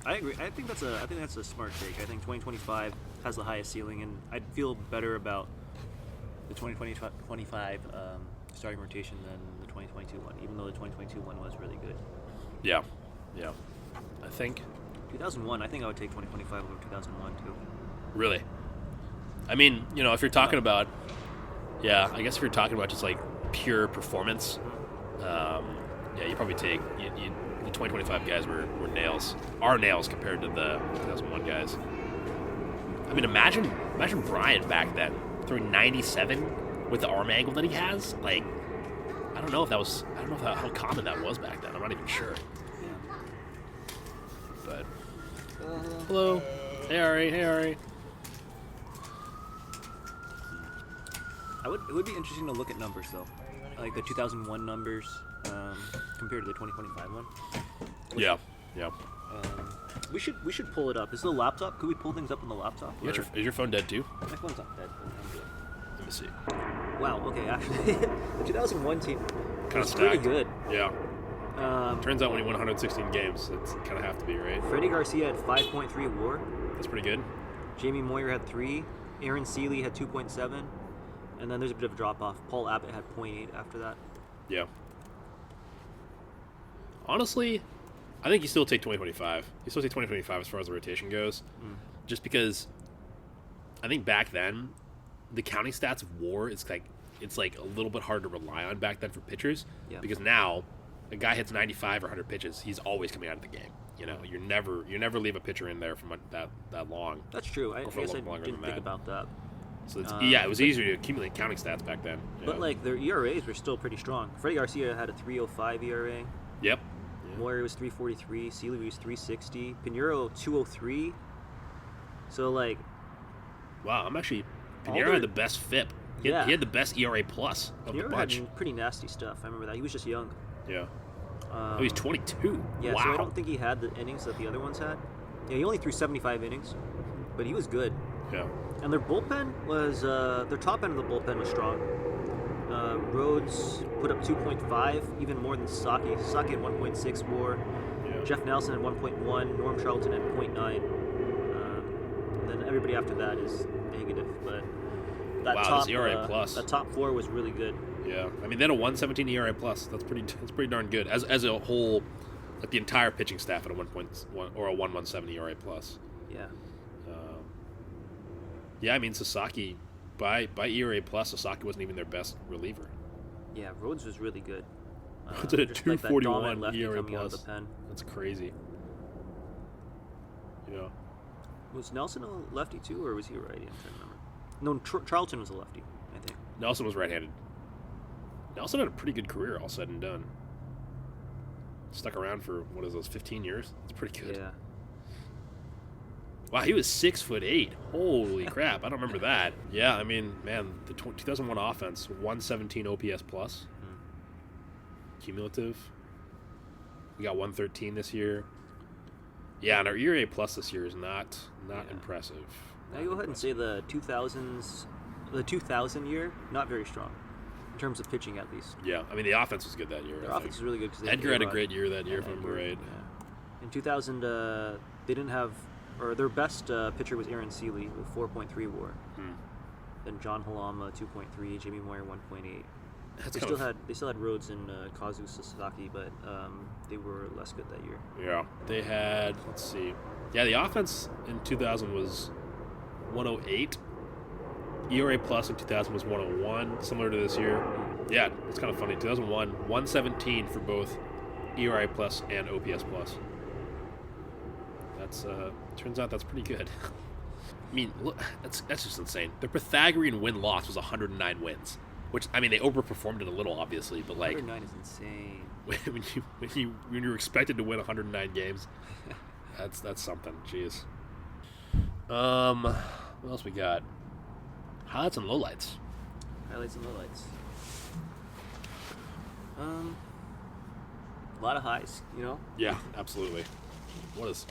I agree. I think that's a smart take. I think 2025 has the highest ceiling, and I'd feel better about the 2025 starting rotation than the 2022 one, even though the 2022 one was really good. Yeah. I think 2001. I think I would take 2025 over 2001 too. Really? I mean, if you're talking about, I guess if you're talking about just like pure performance, you probably take the 2025 guys were nails, are nails compared to the 2001 guys. I mean, imagine Brian back then throwing 97 with the arm angle that he has. Like, I don't know how common that was back then. I'm not even sure. But hello, hey Ari. It would be interesting to look at numbers though, like the 2001 numbers compared to the 2025 one. Yeah. We should pull it up. Is the laptop? Could we pull things up on the laptop? Is your phone dead too? My phone's not dead. I'm good. Let me see. Wow. Okay. Actually, the 2001 team Kind was of pretty stacked. good. Yeah. Turns out when you win 116 games, it's kind of have to be, right? Freddie Garcia had 5.3 WAR. That's pretty good. Jamie Moyer had 3. Aaron Seeley had 2.7. And then there's a bit of a drop off. Paul Abbott had 0.8 after that. Yeah. Honestly, I think you still take 2025. You still take 2025 as far as the rotation goes. Just because I think back then, the counting stats of WAR is it's like a little bit hard to rely on back then for pitchers. Yeah. Because now, a guy hits 95 or 100 pitches, he's always coming out of the game. You know, you never leave a pitcher in there for that long. That's true. I guess I didn't think about that. So it was easier to accumulate counting stats back then. But like their ERAs were still pretty strong. Freddie Garcia had a 3.05 ERA. Yep. Moyer was 3.43. Seeley was 3.60. Pinheiro 2.03. So like, wow, Pinheiro had the best FIP. He had the best ERA plus of Pinheiro the bunch. had pretty nasty stuff. I remember that. He was just young. Yeah. He's 22. Yeah, wow. so I don't think he had the innings that the other ones had. Yeah, he only threw 75 innings, but he was good. Yeah. And their bullpen was, their top end of the bullpen was strong. Rhodes put up 2.5, even more than Sasaki. Sasaki had 1.6 WAR. Yeah. Jeff Nelson had 1.1. Norm Charlton had 0.9. And then everybody after that is negative. But that top ERA plus. That top 4 was really good. Yeah, I mean they had a 117 ERA plus. That's pretty darn good as a whole. Like the entire pitching staff at a 1.1 or a 117 ERA plus. Yeah. Yeah, I mean Sasaki, by ERA plus, Sasaki wasn't even their best reliever. Yeah, Rhodes was really good. It's at a just 241 like ERA coming out of plus. the pen. That's crazy. Yeah. Was Nelson a lefty too, or was he a righty? I'm trying to remember. No, Charlton was a lefty, I think. Nelson was right-handed. Nelson had a pretty good career, all said and done. Stuck around for, 15 years? That's pretty good. Yeah. Wow, he was 6'8". Holy crap, I don't remember that. Yeah, I mean, man, the 2001 offense, 117 OPS plus. Cumulative. We got 113 this year. Yeah, and our ERA plus this year is not impressive. Now you go ahead and say the 2000 year, not very strong. In terms of pitching, at least. Yeah, I mean the offense was good that year. Their offense was really good because Edgar had a great year that year, if I remember right. Yeah. In 2000, they didn't have, or their best pitcher was Aaron Seeley with 4.3 WAR. Then John Halama 2.3, Jamie Moyer 1.8. They still had Rhodes and Kazu Sasaki, but they were less good that year. Yeah, they had. Let's see. Yeah, the offense in 2000 was 108. ERA plus in 2000 was 101, similar to this year. Yeah, it's kind of funny. 2001, 117 for both ERA plus and OPS plus. That's turns out that's pretty good. I mean, look, that's just insane. Their Pythagorean win-loss was 109 wins, which I mean they overperformed it a little, obviously, but like 109 is insane. when you're expected to win 109 games, that's something. Jeez. What else we got? Highlights and lowlights. Highlights and lowlights. A lot of highs, you know? Yeah, absolutely.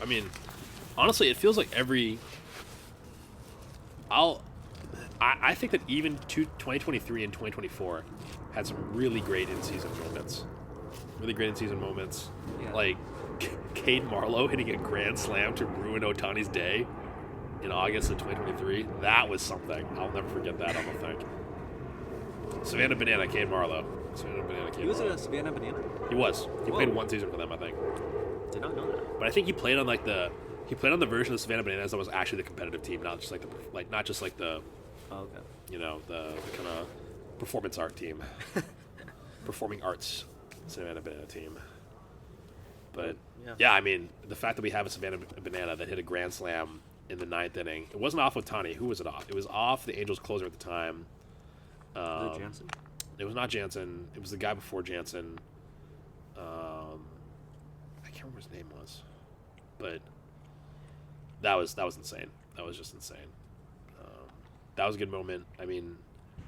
I mean, honestly, it feels like I think that even 2023 and 2024 had some really great in-season moments. Yeah. Like Cade Marlowe hitting a grand slam to ruin Ohtani's day in August of 2023. That was something. I'll never forget that, I don't think. Savannah Banana, Cade Marlowe. He was a Savannah Banana? He was. He played one season for them, I think. Did not know that. But I think he played on the version of Savannah Bananas that was actually the competitive team, not just like the Oh, okay. You know, the kind of performance art team. Performing arts Savannah Banana team. But yeah, I mean, the fact that we have a Savannah Banana that hit a grand slam in the 9th inning, it wasn't off Ohtani. Who was it off? It was off the Angels closer at the time. Was it Jansen? It was not Jansen. It was the guy before Jansen. I can't remember what his name was, but that was insane. That was just insane. That was a good moment. I mean,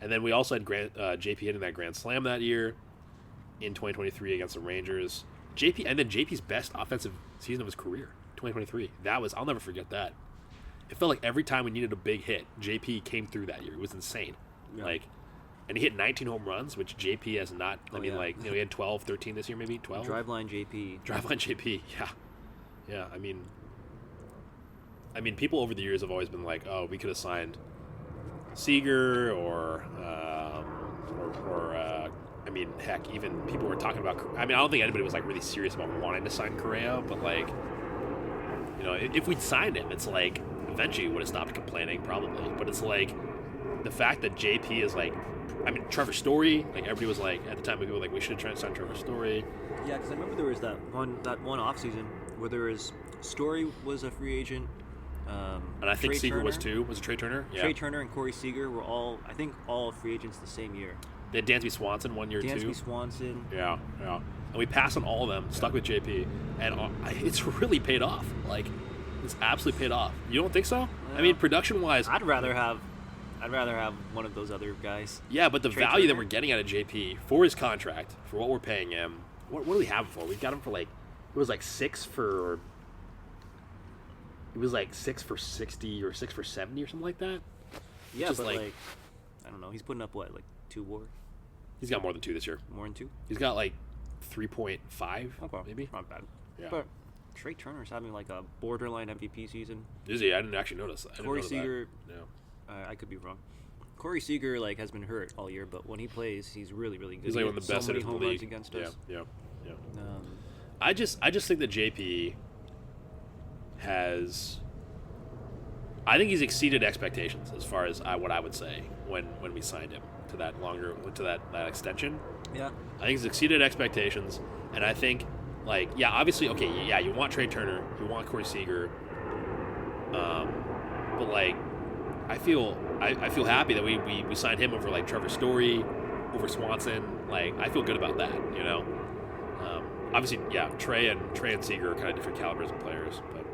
and then we also had JP hitting that grand slam that year in 2023 against the Rangers. JP's best offensive season of his career, 2023. I'll never forget that. It felt like every time we needed a big hit, JP came through that year. It was insane. Yeah. Like, Yeah. he hit 19 home runs, which JP has not. I mean, yeah. like, he had 12, 13 this year, maybe 12. Driveline JP. Driveline JP. Yeah. I mean, people over the years have always been like, oh, we could have signed Seager or I mean, heck, even people were talking about. I mean, I don't think anybody was like really serious about wanting to sign Correa, but like, you know, if we'd signed him, it's like eventually we would have stopped complaining probably. But it's like the fact that JP is like, I mean, Trevor Story, like everybody was like at the time, people were like, we should try to sign Trevor Story. Yeah, because I remember there was that one off season where there was Story was a free agent. And I think Trey Seager Turner, was too. Was it Trey Turner? Yeah. Trey Turner and Corey Seager were all free agents the same year. They had Dansby Swanson 1 year too. Dansby Swanson. Yeah. And we passed on all of them, stuck with JP, and it's really paid off. Like, it's absolutely paid off. You don't think so? Yeah. I mean, production-wise, I'd rather have one of those other guys. yeah, but the Trey value that Turner. we're getting out of JP for his contract, for what we're paying him, what do we have him for? We got him for like, it was like 6 for 60 or 6 for 70 or something like that. Yeah, Just but like- like, I don't know. He's putting up what, like 2 WAR, He's got more than 2 this year. more than 2. He's got like 3.5, Okay, maybe. not bad. Yeah. But Trey Turner's having like a borderline MVP season. Is he? I didn't actually notice that. I didn't Corey notice that. Seager, Yeah. I could be wrong. Corey Seager like has been hurt all year, but when he plays, he's really, really good. He's He like one hit of the best so many hitters in home the runs league. against Yeah, us. yeah. Um, I just think that JP has. I think he's exceeded expectations as far as what I would say when we signed him to that extension. yeah, I think he's exceeded expectations, and I think obviously you want Trey Turner, you want Corey Seager, but like I feel happy that we signed him over like Trevor Story, over Swanson. Like I feel good about that, you know. Obviously, yeah, Trey and Seager are kind of different calibers of players, but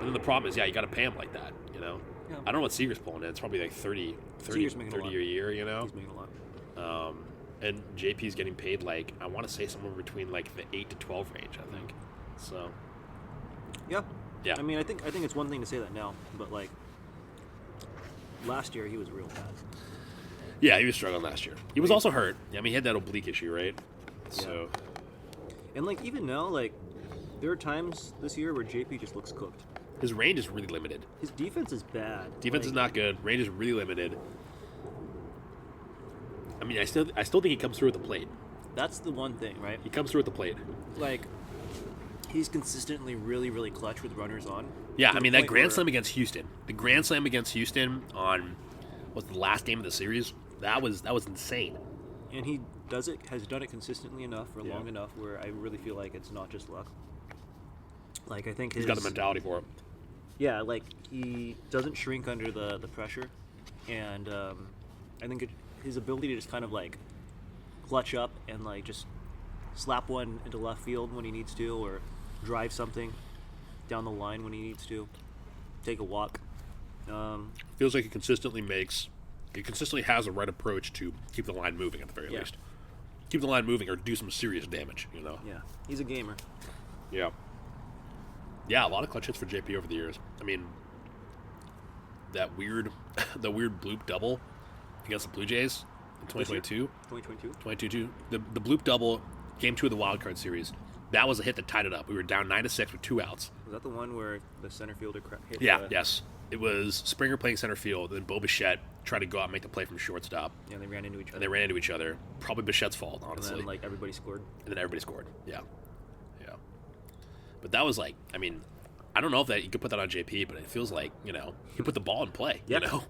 then the problem is, you got to pay him like that, you know. Yeah. I don't know what Seager's pulling in. It's probably like 30 Seager's making a lot. a year, you know. he's making a lot. And JP's getting paid like I want to say somewhere between like the 8 to 12 range, I think. So Yeah. Yeah. I mean, I think it's one thing to say that now, but like last year he was real bad. yeah, he was struggling last year. He was also hurt. I mean, he had that oblique issue, right? So And like even now, like there are times this year where JP just looks cooked. his range is really limited. His defense is bad. Defense is Like, not good. Range is really limited. I mean, I still think he comes through at the plate. That's the one thing, right? He comes through at the plate. Like he's consistently really, really clutch with runners on. Yeah, to I the mean that point grand where- slam against Houston. The grand slam against Houston on what's the last game of the series? That was insane. And he has done it consistently enough for long enough where I really feel like it's not just luck. Like I think He's got the mentality for it. Yeah, like he doesn't shrink under the pressure, and I think his ability to just kind of like clutch up and like just slap one into left field when he needs to, or drive something down the line when he needs to, take a walk. Feels like he consistently has the right approach to keep the line moving at the very Yeah. least. Keep the line moving or do some serious damage, you know? Yeah, he's a gamer. Yeah. Yeah, a lot of clutch hits for JP over the years. I mean, the weird bloop double against the Blue Jays in 2022. 2022. The bloop double, game 2 of the wild card series. That was a hit that tied it up. We were down 9-6 with 2 outs. Was that the one where the center fielder hit? Yes. It was Springer playing center field, and then Bo Bichette tried to go out and make the play from shortstop. Yeah, they ran into each other. And they ran into each other. Probably Bichette's fault, honestly. And then like everybody scored. And then everybody scored. Yeah. But that was like, I mean, I don't know if that you could put that on JP, but it feels like, you know, he put the ball in play, Yep. you know?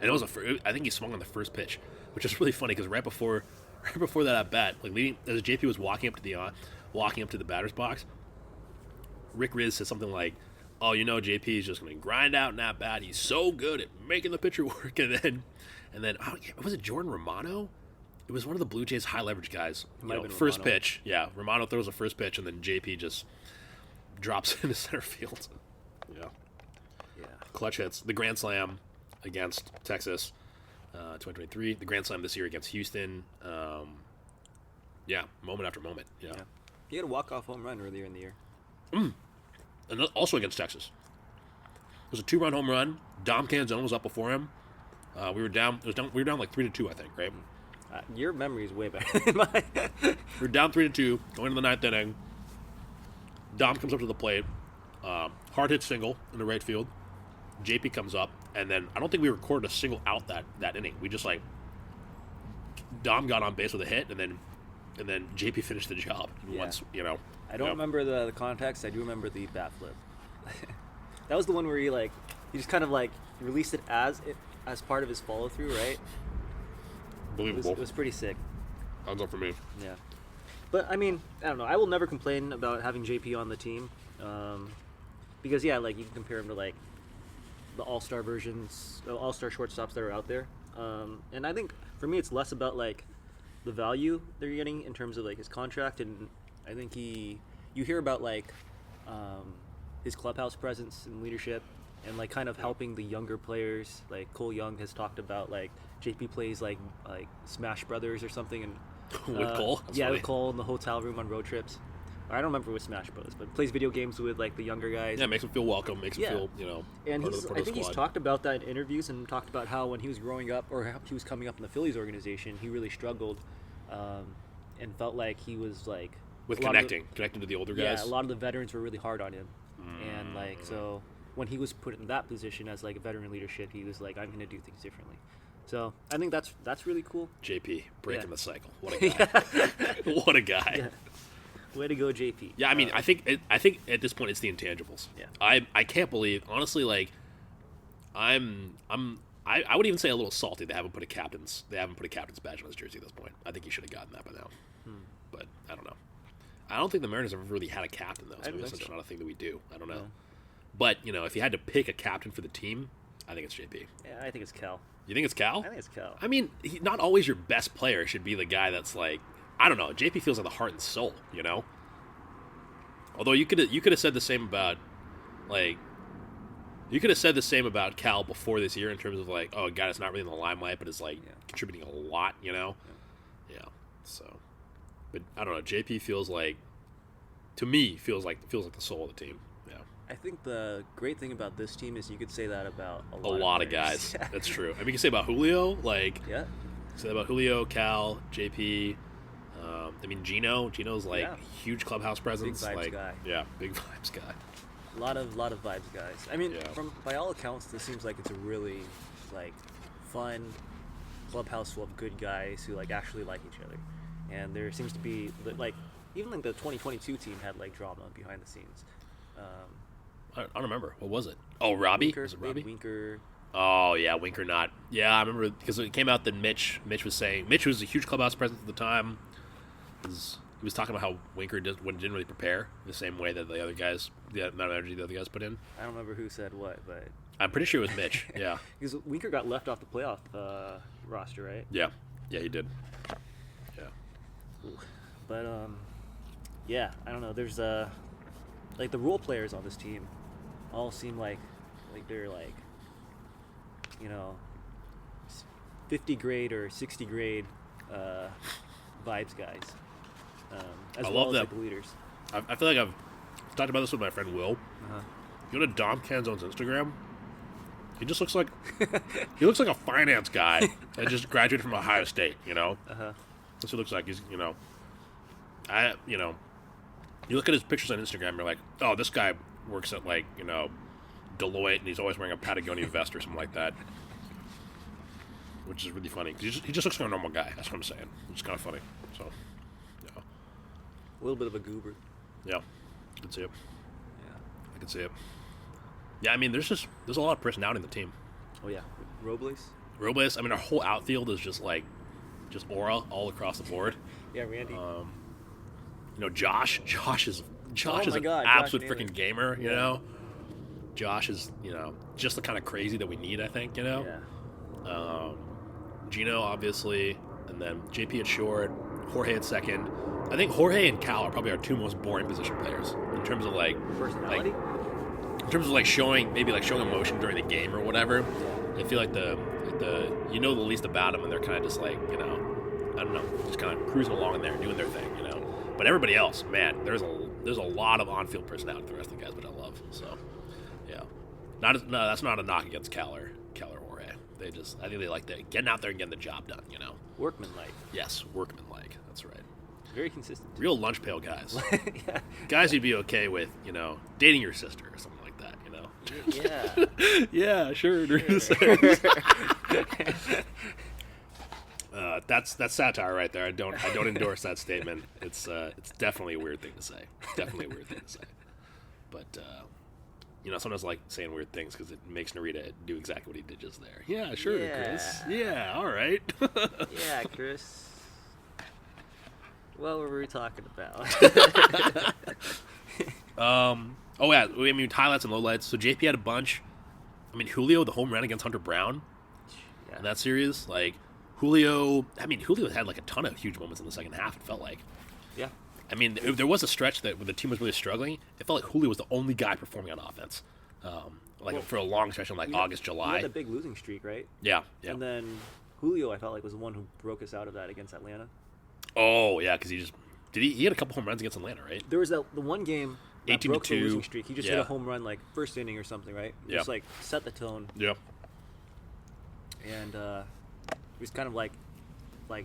And it was I think he swung on the first pitch, which is really funny because right before that at bat, like as JP was walking up to the batter's box, Rick Riz said something like, "Oh, you know, JP is just going to grind out in that bat. He's so good at making the pitcher work." And then was it Jordan Romano? It was one of the Blue Jays high leverage guys. Might have been First Romano. pitch, yeah. Romano throws a first pitch, and then JP just drops into center field. Yeah. Clutch hits. The grand slam against Texas, 2023. The grand slam this year against Houston. Moment after moment. Yeah. He had a walk-off home run earlier in the year. And also against Texas. It was a 2-run home run. Dom Canzone was up before him. We were down like 3-2, I think, right? Your memory is way better than mine. We're down 3-2, going to the ninth inning. Dom comes up to the plate. Hard hit single in the right field. JP comes up, and then I don't think we recorded a single out that inning. We just Dom got on base with a hit, and then JP finished the job. And once I don't remember the context. I do remember the bat flip. That was the one where he just kind of released it as part of his follow through, right? Believable. It was pretty sick. Thumbs up for me. Yeah. But, I mean, I don't know. I will never complain about having JP on the team. Because, you can compare him to, the all-star versions, all-star shortstops that are out there. And I think, for me, it's less about, the value they're getting in terms of, his contract. And I think you hear about, his clubhouse presence and leadership and, kind of helping the younger players. Cole Young has talked about, JP plays, like Smash Brothers or something. And with Cole? That's funny. With Cole in the hotel room on road trips. I don't remember with Smash Bros, but plays video games with the younger guys. Yeah, makes them feel welcome, makes them feel And I think he's talked about that in interviews and talked about how when he was growing up or how he was coming up in the Phillies organization, he really struggled, and felt like he was with connecting to the older guys. Yeah, a lot of the veterans were really hard on him, and so when he was put in that position as a veteran leadership, he was I'm going to do things differently. So I think that's really cool. JP breaking the cycle. What a guy! What a guy! Yeah. Way to go, JP. Yeah, I mean, I think at this point it's the intangibles. Yeah. I can't believe, honestly, I would even say a little salty they haven't put a captain's badge on his jersey at this point. I think he should have gotten that by now. But I don't know. I don't think the Mariners have ever really had a captain though. So maybe that's just not a thing that we do. I don't know. Yeah. But if you had to pick a captain for the team, I think it's JP. Yeah, I think it's Cal. You think it's Cal? I think it's Cal. I mean, not always your best player should be the guy that's I don't know. JP feels like the heart and soul, Although you could have said the same about Cal before this year in terms of a guy that's not really in the limelight but is contributing a lot, Yeah. So, but I don't know. JP feels like the soul of the team. Yeah. I think the great thing about this team is you could say that about a lot of guys. That's true. I mean, you can say about Julio, yeah. Say about Julio, Cal, JP. I mean, Gino's huge clubhouse presence. Big vibes guy. Yeah, big vibes guy. A lot of vibes guys. I mean, by all accounts, this seems like it's a really fun clubhouse full of good guys who actually like each other. And there seems to be even the 2022 team had drama behind the scenes. I don't remember. What was it? Oh, Robbie? Winker, was it Robbie? Winker. Oh, yeah, Winker not. Yeah, I remember because it came out that Mitch was saying, Mitch was a huge clubhouse presence at the time. He was talking about how Winker didn't really prepare the same way that the other guys, the amount of energy the other guys put in. I don't remember who said what, but... I'm pretty sure it was Mitch, yeah. Because Winker got left off the playoff roster, right? Yeah, he did. Yeah. Ooh. But, yeah, I don't know. There's, the role players on this team all seem like they're 50 grade or 60 grade vibes guys, as well as the leaders. I feel like I've talked about this with my friend Will. You go to Dom Canzone's Instagram, he just looks like a finance guy that just graduated from Ohio State. That's what he looks like. He's you look at his pictures on Instagram, you're like, oh, this guy works at Deloitte, and he's always wearing a Patagonia vest or something like that, which is really funny because he just looks like a normal guy. That's what I'm saying. It's kind of funny. So, yeah, a little bit of a goober. Yeah, I can see it. Yeah, I can see it. Yeah, I mean, there's a lot of personality in the team. Oh yeah, Robles. I mean, our whole outfield is just aura all across the board. Yeah, Randy. Josh is an absolute freaking gamer. Josh is just the kind of crazy that we need. I think Yeah. Gino obviously, and then JP at short, Jorge at second. I think Jorge and Cal are probably our two most boring position players in terms of personality. In terms of showing emotion during the game or whatever. I feel like the the least about them, and they're kind of just I don't know, just kind of cruising along in there, doing their thing, But everybody else, man, there's a lot of on-field personality with the rest of the guys, which I love. So, yeah, that's not a knock against Cal or Jorge. I think they like getting out there and getting the job done. Workmanlike. Yes, workmanlike. That's right. Very consistent. Real lunch pail guys. Yeah. Guys you'd be okay with, dating your sister or something like that, Yeah. Yeah, sure. That's satire right there. I don't endorse that statement. It's definitely a weird thing to say. But sometimes I like saying weird things because it makes Narita do exactly what he did just there. Yeah, sure, Yeah. Chris. Yeah, all right. Yeah, Chris. What were we talking about? Oh yeah, highlights and lowlights. So JP had a bunch. Julio, the home run against Hunter Brown in that series, Julio had a ton of huge moments in the second half, it felt like. Yeah. There was a stretch when the team was really struggling. It felt like Julio was the only guy performing on offense. For a long stretch in August, July. We had a big losing streak, right? Yeah. And then Julio, I felt like, was the one who broke us out of that against Atlanta. Oh, yeah, because he had a couple home runs against Atlanta, right? There was the one game that 18-2. broke the losing streak. He just hit a home run first inning or something, right? Yeah. Just set the tone. Yeah. And it was kind of like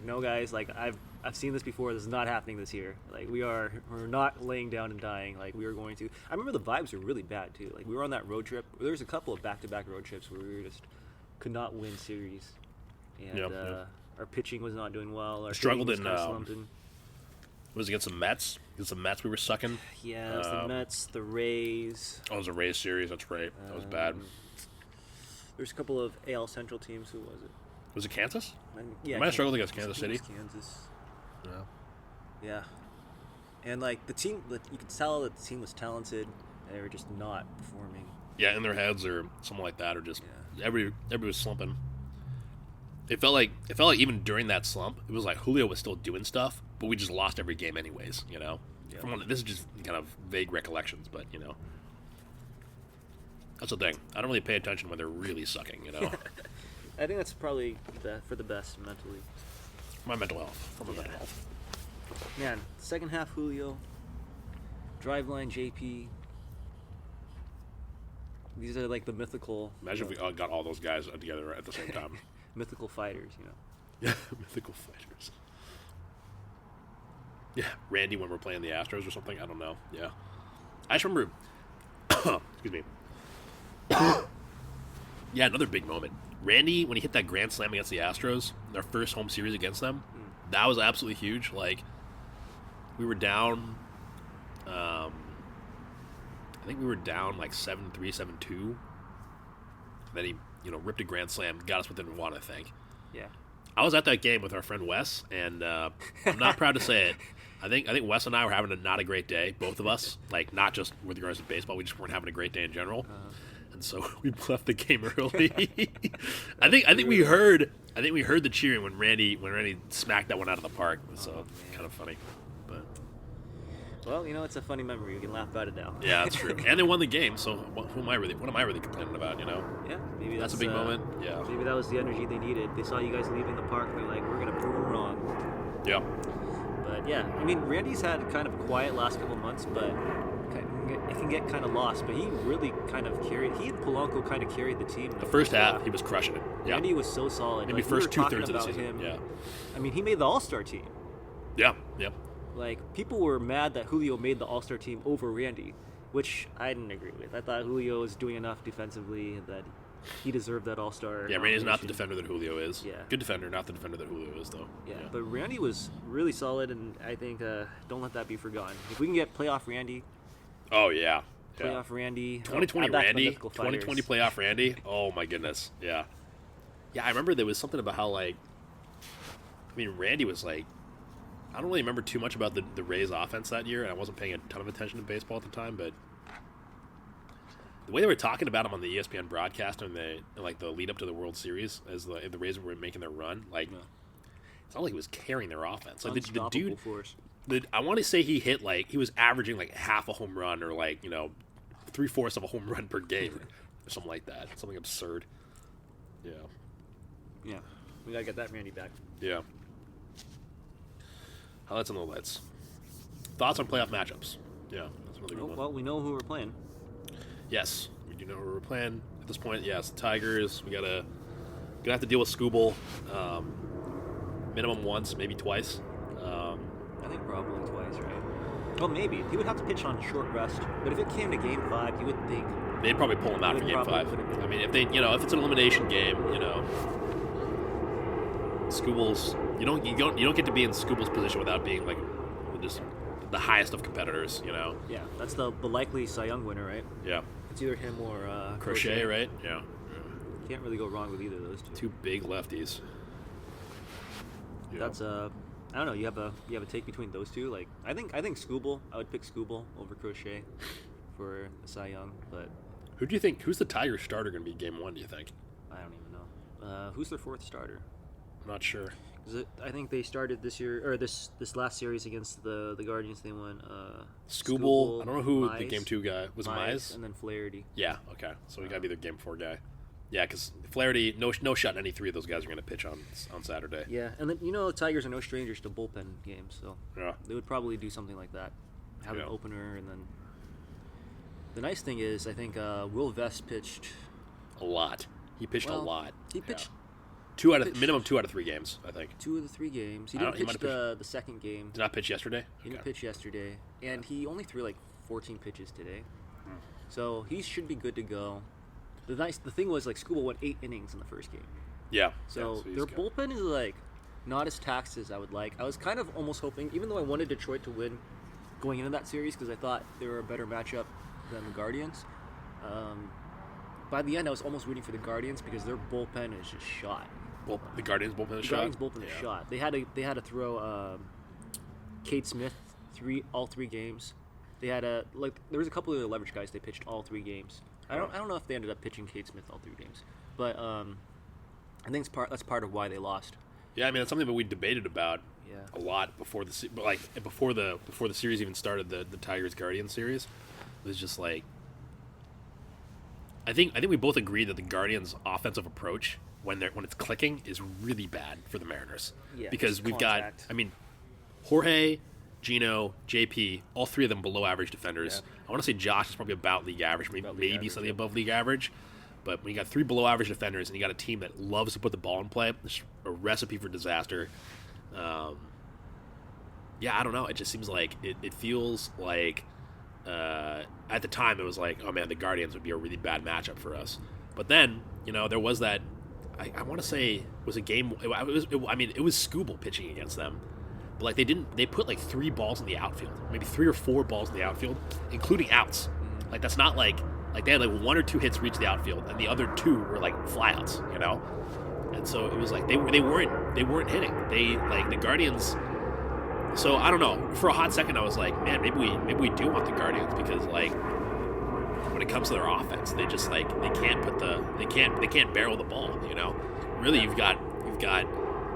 no guys, I've seen this before. This is not happening this year. We're not laying down and dying. We are going to. I remember the vibes were really bad too. We were on that road trip. There was a couple of back-to-back road trips where we just could not win series, and our pitching was not doing well. Our struggled was in. slumping. Was it against the Mets? Against the Mets, we were sucking. Yeah, it was the Mets, the Rays. Oh, it was a Rays series. That's right. That was bad. There's a couple of AL Central teams. Who was it? Was it Kansas? Yeah, Might have struggled against Kansas City. Kansas. Yeah. Yeah. And the team, you could tell that the team was talented. They were just not performing. Yeah, in their heads or something like that, or just everybody was slumping. It felt like even during that slump, it was like Julio was still doing stuff, but we just lost every game anyways. Yeah. This is just kind of vague recollections, but that's the thing. I don't really pay attention when they're really sucking. I think that's probably for the best mentally. My mental health. For my mental health. Man, second half Julio, driveline JP. These are the mythical. Imagine if we got all those guys together at the same time. Mythical fighters, Yeah, mythical fighters. Yeah, Randy when we're playing the Astros or something. I don't know. Yeah, I just remember. Excuse me. Yeah, another big moment. Randy, when he hit that grand slam against the Astros, their first home series against them, that was absolutely huge. We were down. I think we were down 7-3, 7-2. Then he, ripped a grand slam, got us within one, I think. Yeah. I was at that game with our friend Wes, and I'm not proud to say it. I think Wes and I were having not a great day, both of us. Not just with regards to baseball, we just weren't having a great day in general. And so we left the game early. I think we heard the cheering when Randy smacked that one out of the park. So kind of funny, but well, it's a funny memory. You can laugh about it now. Yeah, that's true. And they won the game. So what am I really complaining about? Yeah, maybe that's a big moment. Yeah, maybe that was the energy they needed. They saw you guys leaving the park. They're like, we're gonna prove them wrong. Yeah. But yeah, Randy's had kind of a quiet last couple months, but it can get kind of lost, but he really kind of carried. He and Polanco kind of carried the team. The first half, he was crushing it. Yeah. Randy was so solid. Maybe first 2/3 of the season. Yeah. He made the All-Star team. Yeah. Yep. People were mad that Julio made the All-Star team over Randy, which I didn't agree with. I thought Julio was doing enough defensively that he deserved that All-Star. Yeah, Randy's not the defender that Julio is. Yeah. Good defender, not the defender that Julio is, though. Yeah, but Randy was really solid, and I think don't let that be forgotten. If we can get playoff Randy. Oh, yeah. Playoff Randy. 2020 Randy. 2020 playoff Randy. Oh, my goodness. Yeah. Yeah, I remember there was something about how, Randy was I don't really remember too much about the Rays offense that year, and I wasn't paying a ton of attention to baseball at the time, but the way they were talking about him on the ESPN broadcast and the lead up to the World Series as the Rays were making their run, it's not like he was carrying their offense. The dude, force. I want to say he hit he was averaging half a home run or 3/4 of a home run per game or something like that. Something absurd. Yeah. Yeah. We gotta get that Randy back. Yeah. Highlights and lowlights. Thoughts on playoff matchups? Yeah, that's another good one. Well, we know who we're playing. Yes, we do know who we're playing at this point. Yes, the Tigers. Gonna have to deal with Scooble. minimum once, maybe twice. I think probably twice, right? Well, maybe. He would have to pitch on short rest, but if it came to Game 5, you would think... They'd probably pull him out for Game 5. I mean, if if it's an elimination game, Skubal's... You don't get to be in Skubal's position without being, like, just the highest of competitors, Yeah, that's the likely Cy Young winner, right? Yeah. It's either him or... Crochet, right? Yeah. Can't really go wrong with either of those two. Two big lefties. That's I don't know. You have a take between those two. Like I think Skubal. I would pick Skubal over Crochet for Cy Young. But who do you think? Who's the Tigers starter going to be Game 1? Do you think? I don't even know. Who's their fourth starter? I'm not sure. I think they started this year or this last series against the Guardians. They won. Skubal. I don't know who Mize, the Game 2 guy was. Mize and then Flaherty. Yeah. Okay. So we got to be the Game 4 guy. Yeah, because Flaherty, no shot any three of those guys are going to pitch on Saturday. Yeah, and then the Tigers are no strangers to bullpen games, so yeah, they would probably do something like that, have an opener, and then the nice thing is I think Will Vest pitched a lot. He pitched a lot. He pitched minimum 2 out of 3 games, I think. 2 of the 3 games. He didn't pitch the second game. Did not pitch yesterday. He didn't pitch yesterday, and he only threw like 14 pitches today, so he should be good to go. The thing was, like, Skubal went 8 innings in the first game. Yeah. So their bullpen is, like, not as taxed as I would like. I was kind of almost hoping, even though I wanted Detroit to win going into that series because I thought they were a better matchup than the Guardians. By the end, I was almost rooting for the Guardians because their bullpen is just shot. Well, the Guardians' bullpen is shot? The Guardians' bullpen is shot. They had to throw Kate Smith all 3 games. They had there was a couple of the leverage guys they pitched all 3 games. I don't know if they ended up pitching Kate Smith all 3 games, but I think that's part of why they lost. Yeah, I mean it's something that we debated about a lot before before the series even started, the Tigers Guardians series. It was just like I think we both agreed that the Guardians' offensive approach when it's clicking is really bad for the Mariners. Yeah, because we've got Jorge, Gino, JP, all 3 of them below average defenders. Yeah. I want to say Josh is probably about league average, maybe slightly above league average. But when you got 3 below average defenders and you got a team that loves to put the ball in play, it's a recipe for disaster. I don't know. It just seems like it feels like at the time it was like, oh man, the Guardians would be a really bad matchup for us. But then, there was that, I want to say it was a game, it was Skubal pitching against them. But like they put like 3 balls in the outfield, maybe 3 or 4 balls in the outfield, including outs. Like that's not like they had like 1 or 2 hits reach the outfield, and the other 2 were like flyouts, And so it was like they weren't hitting. The Guardians. So I don't know. For a hot second, I was like, man, maybe we do want the Guardians because like when it comes to their offense, they just like they can't barrel the ball. Really, you've got.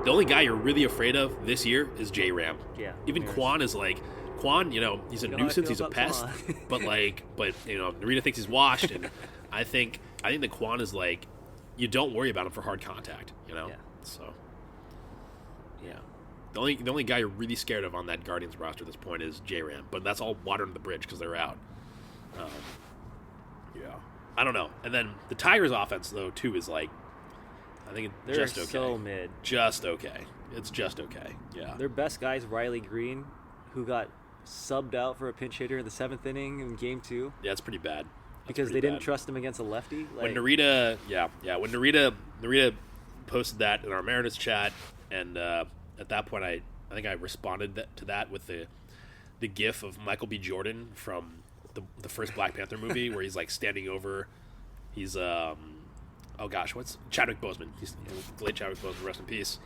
The only guy you're really afraid of this year is J-Ram. Yeah. Even Quan is like, he's a nuisance, he's a pest. but Narita thinks he's washed, and I think that Quan is like, you don't worry about him for hard contact, Yeah. So, yeah. The only guy you're really scared of on that Guardians roster at this point is J-Ram, but that's all water under the bridge because they're out. I don't know. And then the Tigers' offense though too is like. I think it's just okay. So mid. Just okay. It's just okay. Yeah. Their best guy is Riley Green, who got subbed out for a pinch hitter in the 7th inning in Game 2. Yeah, it's pretty bad. Because they didn't trust him against a lefty. When Narita, when Narita posted that in our Mariners chat, and at that point, I think I responded to that with the GIF of Michael B. Jordan from the first Black Panther movie, where he's like standing over, he's oh gosh, what's Chadwick Boseman? He's late Chadwick Boseman, rest in peace.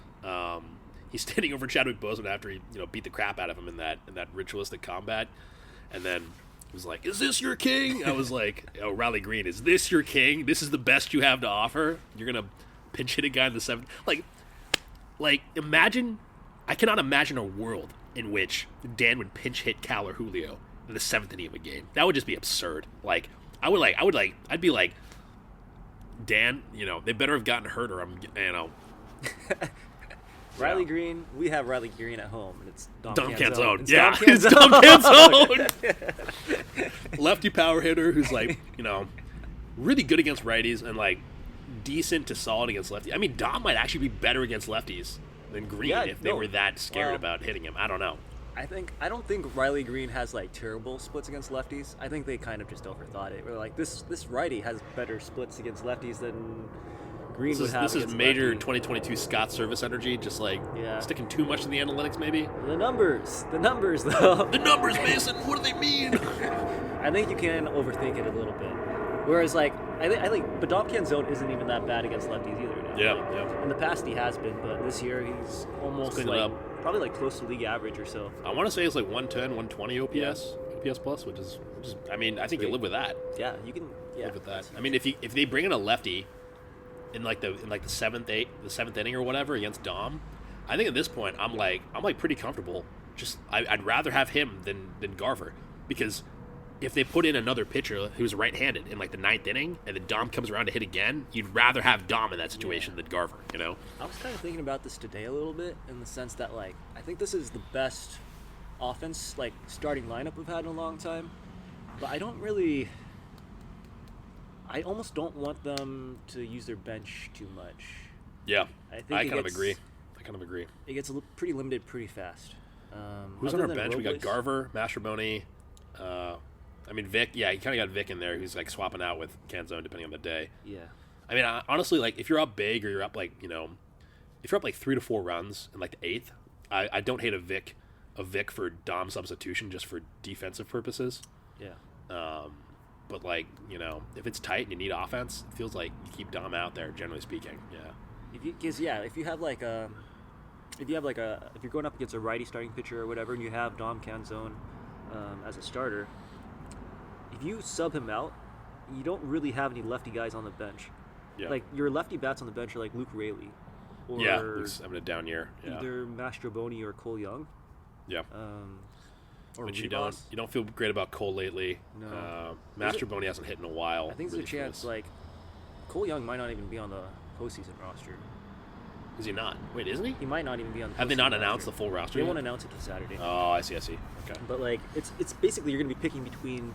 He's standing over Chadwick Boseman after he beat the crap out of him in that ritualistic combat, and then he was like, "Is this your king?" I was like, "Oh, Raleigh Green, is this your king? This is the best you have to offer? You're gonna pinch hit a guy in the 7th? Like imagine. I cannot imagine a world in which Dan would pinch hit Cal or Julio in the 7th inning of a game. That would just be absurd. Like I'd be like. Dan, they better have gotten hurt or Riley Green, we have Riley Green at home, and it's Dom Canzone. Yeah, it's Dom Canzone. Lefty power hitter who's like, really good against righties and like decent to solid against lefties. I mean, Dom might actually be better against lefties than Green Yeah, if they no. were that scared Well, about hitting him. I don't know. I don't think Riley Green has like terrible splits against lefties. I think they kind of just overthought it. We're like this righty has better splits against lefties than Green would have. This is against major lefties. 2022 Scott service energy, just like Yeah. sticking too much in the analytics, maybe. The numbers though. The numbers, Mason. What do they mean? I think you can overthink it a little bit. Whereas like I think but Dom Canzone isn't even that bad against lefties either now. Yeah, Like, yeah. In the past he has been, but this year he's almost cleaned it like up. probably like close to league average or so. I want to say it's like 110, 120 OPS, OPS plus, which is I mean, I think you live with that. Yeah, you can. Yeah, Live with that. I mean, if they bring in a lefty in the seventh inning or whatever against Dom, I think at this point I'm like pretty comfortable. Just I'd rather have him than Garver, because if they put in another pitcher who's right-handed in like the ninth inning and then Dom comes around to hit again, you'd rather have Dom in that situation than Garver. You know? I was kind of thinking about this today a little bit in the sense that like I think this is the best offense like starting lineup we've had in a long time, but I almost don't want them to use their bench too much. Yeah, I think I it kind of gets- agree. It gets pretty limited pretty fast. Who's on other our than bench? We got Robles- Garver, Mastroboni. I mean Vic. Yeah, you kind of got Vic in there, who's like swapping out with Canzone depending on the day. Yeah. I mean, honestly, like if you're up big or you're up like if you're up like 3 to 4 runs in like the eighth, I don't hate a Vic for Dom substitution just for defensive purposes. Yeah. But like if it's tight and you need offense, it feels like you keep Dom out there. Generally speaking, yeah. If you're going up against a righty starting pitcher or whatever, and you have Dom Canzone as a starter, if you sub him out, you don't really have any lefty guys on the bench. Yeah. Like your lefty bats on the bench are like Luke Raley, or Yeah, Luke's having a down year. Yeah. either Mastroboni or Cole Young. Yeah. Or But you Rivas. don't feel great about Cole lately. No. Mastroboni hasn't hit in a while. I think there's a really, for chance this. like Cole Young might not even be on the postseason roster. Is he not? Wait, isn't he? He might not even be on the Have they postseason not announced roster. the full roster They yet? won't announce it till Saturday. Oh, I see. Okay. But like it's basically you're gonna be picking between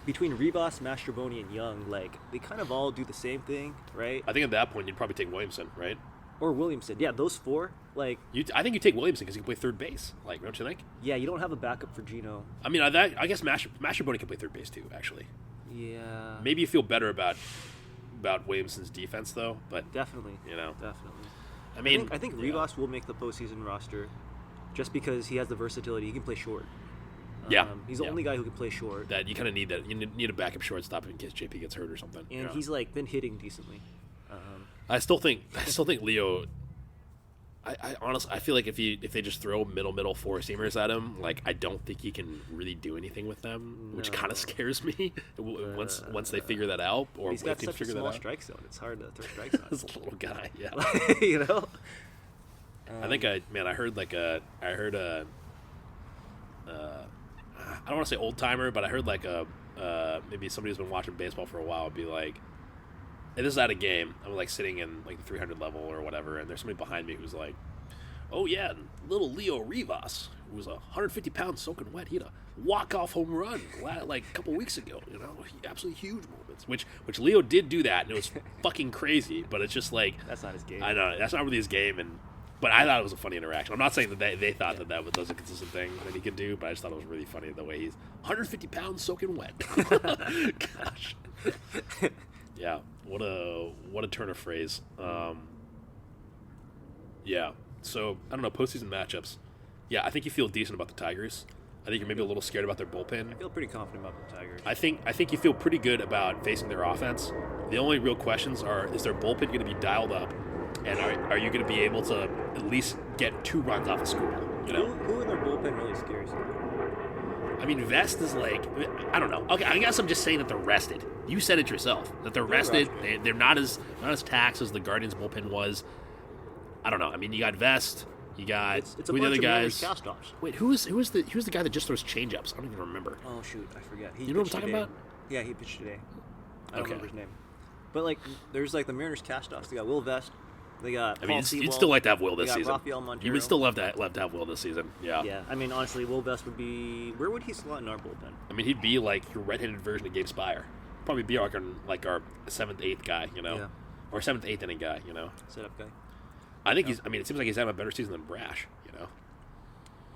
between Rivas, Mastroboni, and Young. Like they kind of all do the same thing, right? I think at that point you'd probably take Williamson, right? Or Williamson. Yeah, those four. Like I think you take Williamson because he can play third base. Like, don't you think? yeah, you don't have a backup for Gino. I mean, I guess Mastroboni can play third base too. Actually, Yeah. maybe you feel better about Williamson's defense though. But Definitely. I I mean, think yeah. Rivas will make the postseason roster, just because he has the versatility. He can play short. Yeah. He's the Yeah. only guy who can play short, that you kind of need that. You need a backup shortstop in case JP gets hurt or something. and he's like been hitting decently. I still think Leo. I honestly, I feel like if they just throw middle four seamers at him, like I don't think he can really do anything with them, which kind No. of scares me. Once they figure that out, or He's if got they such a figure that small out. strike zone. It's hard to throw strikes on. This little guy, yeah. You know. I think I heard a I don't want to say old timer, but I heard like maybe somebody who's been watching baseball for a while would be like, and this is at a game, I'm like sitting in like the 300 level or whatever, and there's somebody behind me who's like, oh yeah, little Leo Rivas, who was 150 pounds soaking wet, he had a walk-off home run like a couple weeks ago, absolutely huge moments, which Leo did do that, and it was fucking crazy, but it's just like, That's not his game. I know, that's not really his game, but I thought it was a funny interaction. I'm not saying that they thought that was a consistent thing that he could do, but I just thought it was really funny the way he's 150 pounds soaking wet. Gosh. Yeah, what a turn of phrase. Yeah, so, I don't know, postseason matchups. Yeah, I think you feel decent about the Tigers. I think you're maybe a little scared about their bullpen. I feel pretty confident about the Tigers. I think you feel pretty good about facing their offense. The only real questions are, is their bullpen going to be dialed up? And are you going to be able to at least get 2 runs off a scoop? Who in their bullpen really scares you? I mean, Vest is like, I don't know. Okay, I guess I'm just saying that they're rested. You said it yourself, that they're rested. They're not as taxed as the Guardians bullpen was. I don't know. I mean, you got Vest. You got It's a who are the bunch other of guys? cast-offs. Wait, who's the guy that just throws changeups? I don't even remember. Oh shoot, I forget. He You know what I'm pitched talking today. about? Yeah, he pitched today. I don't Okay. remember his name. But like, there's like the Mariners cast-offs. They got Will Vest. They got I Paul mean, you'd Sewell. still like to have Will They this got season. Rafael Montero. You would still love to have Will this season. Yeah. Yeah, I mean, honestly, Will Vest would be. Where would he slot in our bullpen? I mean, he'd be like your red-handed version of Gabe Spire. Probably be like our 7th, 8th guy, Yeah. or 7th, 8th inning guy, Setup guy. I think he's. I mean, it seems like he's having a better season than Brash. You know.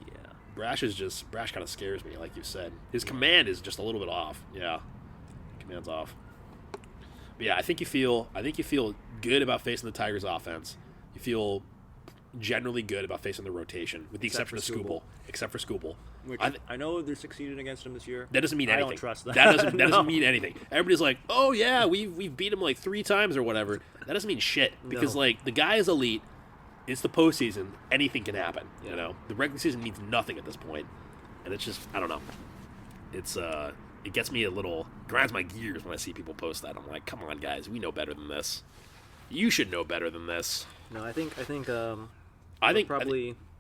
Yeah. Brash kind of scares me, like you said. His command is just a little bit off. Yeah, command's off. But yeah, I think you feel good about facing the Tigers' offense. You feel generally good about facing the rotation, with the exception of Skubal. Except for Skubal. Which I know they're succeeding against him this year. That doesn't mean anything. I don't trust that. That doesn't mean anything. Everybody's like, oh yeah, we've beat him like 3 times or whatever. That doesn't mean shit because like the guy is elite. It's the postseason. Anything can happen. Yeah. You know, the regular season means nothing at this point, and it's just I don't know. It's it gets me grinds my gears when I see people post that. I'm like, come on guys, we know better than this. You should know better than this. No, I think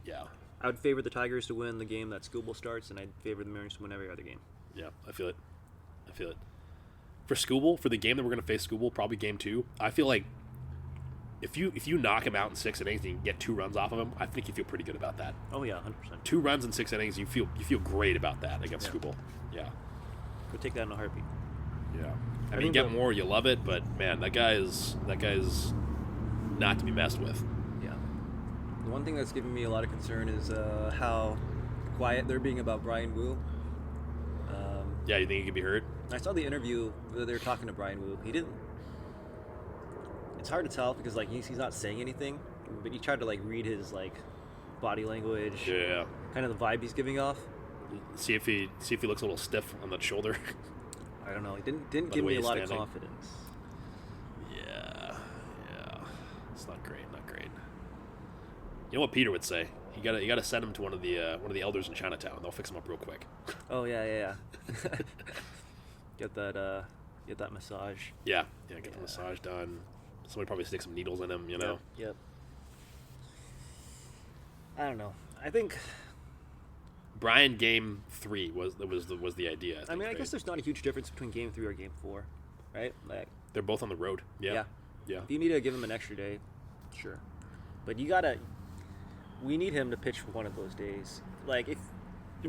yeah. I would favor the Tigers to win the game that Skubal starts, and I'd favor the Mariners to win every other game. Yeah, I feel it. For Skubal, for the game that we're going to face Skubal, probably game 2, I feel like if you knock him out in 6 innings and you get 2 runs off of him, I think you feel pretty good about that. Oh yeah, 100%. 2 runs in 6 innings, you feel great about that against Skubal. Yeah. Go take that in a heartbeat. Yeah. I mean, get more, you love it, but man, that guy is not to be messed with. The one thing that's giving me a lot of concern is how quiet they're being about Brian Wu. Yeah, you think he could be hurt? I saw the interview where they were talking to Brian Wu. He didn't. It's hard to tell because like he's not saying anything, but you tried to like read his like body language. Yeah. Kind of the vibe he's giving off. See if he looks a little stiff on that shoulder. I don't know. He didn't give me a lot of confidence. Yeah. It's not great. You know what Peter would say? You gotta send him to one of the elders in Chinatown. They'll fix him up real quick. Oh yeah. Get that massage. Yeah. Get the massage done. Somebody probably stick some needles in him. You know. Yep. I don't know. I think Brian game 3 was the idea. I mean, I guess there's not a huge difference between game 3 or game 4, right? Like they're both on the road. Yeah. If you need to give him an extra day, sure. But we need him to pitch for one of those days. Like if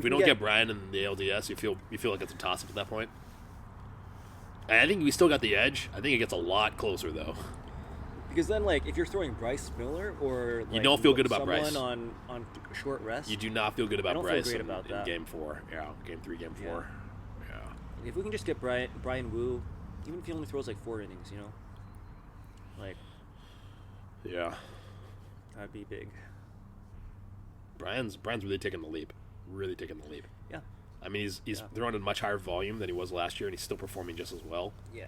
we don't get Brian in the ALDS, you feel like it's a toss up at that point. And I think we still got the edge. I think it gets a lot closer though. Because then, like, if you're throwing Bryce Miller or like, you don't feel good about Bryce on short rest, you do not feel good about Bryce feel great about that. In game 4. Yeah, game 3, game 4. Yeah. If we can just get Brian Wu, even if he only throws like 4 innings, you know, like, yeah, that'd be big. Brian's really taking the leap. Yeah. I mean, he's throwing at a much higher volume than he was last year, and he's still performing just as well. Yeah.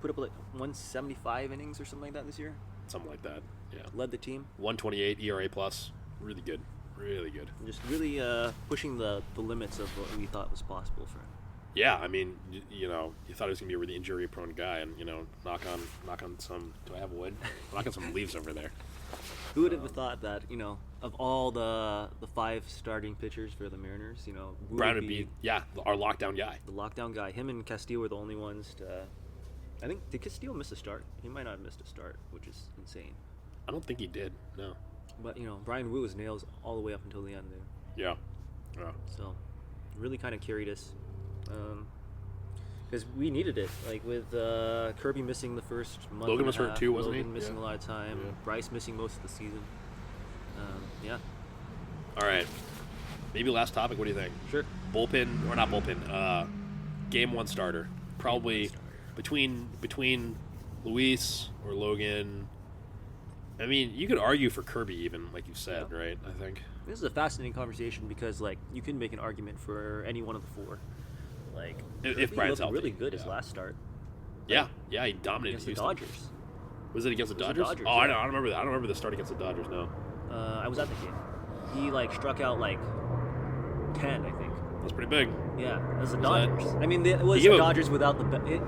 Put up like 175 innings or something like that this year. Something like that. Yeah. Led the team. 128 ERA plus. Really good. And just really pushing the limits of what we thought was possible for him. Yeah, I mean, you thought he was gonna be a really injury-prone guy, and knock on some. Do I have wood? Knock on some leaves over there. Who would have thought that, of all the 5 starting pitchers for the Mariners, Brown would be our lockdown guy. The lockdown guy. Him and Castillo were the only ones to. I think, did Castillo miss a start? He might not have missed a start, which is insane. I don't think he did. No. But Brian Wu was nails all the way up until the end there. Yeah. So, really kind of carried us. Because we needed it, like with Kirby missing the first month. Logan was hurt too, wasn't he? Logan missing a lot of time. Yeah. Bryce missing most of the season. Yeah. All right. Maybe last topic. What do you think? Sure. Bullpen or not bullpen? Game 1 starter. Probably between Luis or Logan. I mean, you could argue for Kirby even, like you said, right? I think this is a fascinating conversation because, like, you can make an argument for any one of the 4. Like, if Brian's healthy, really good his last start. Yeah, he dominated against Houston. the Dodgers. Was it against the Dodgers? Dodgers? Oh, yeah. I don't remember that. I don't remember the start against the Dodgers. No. I was at the game. He struck out 10, I think. That's pretty big. Yeah, it was the Dodgers. I mean, it was the Dodgers without the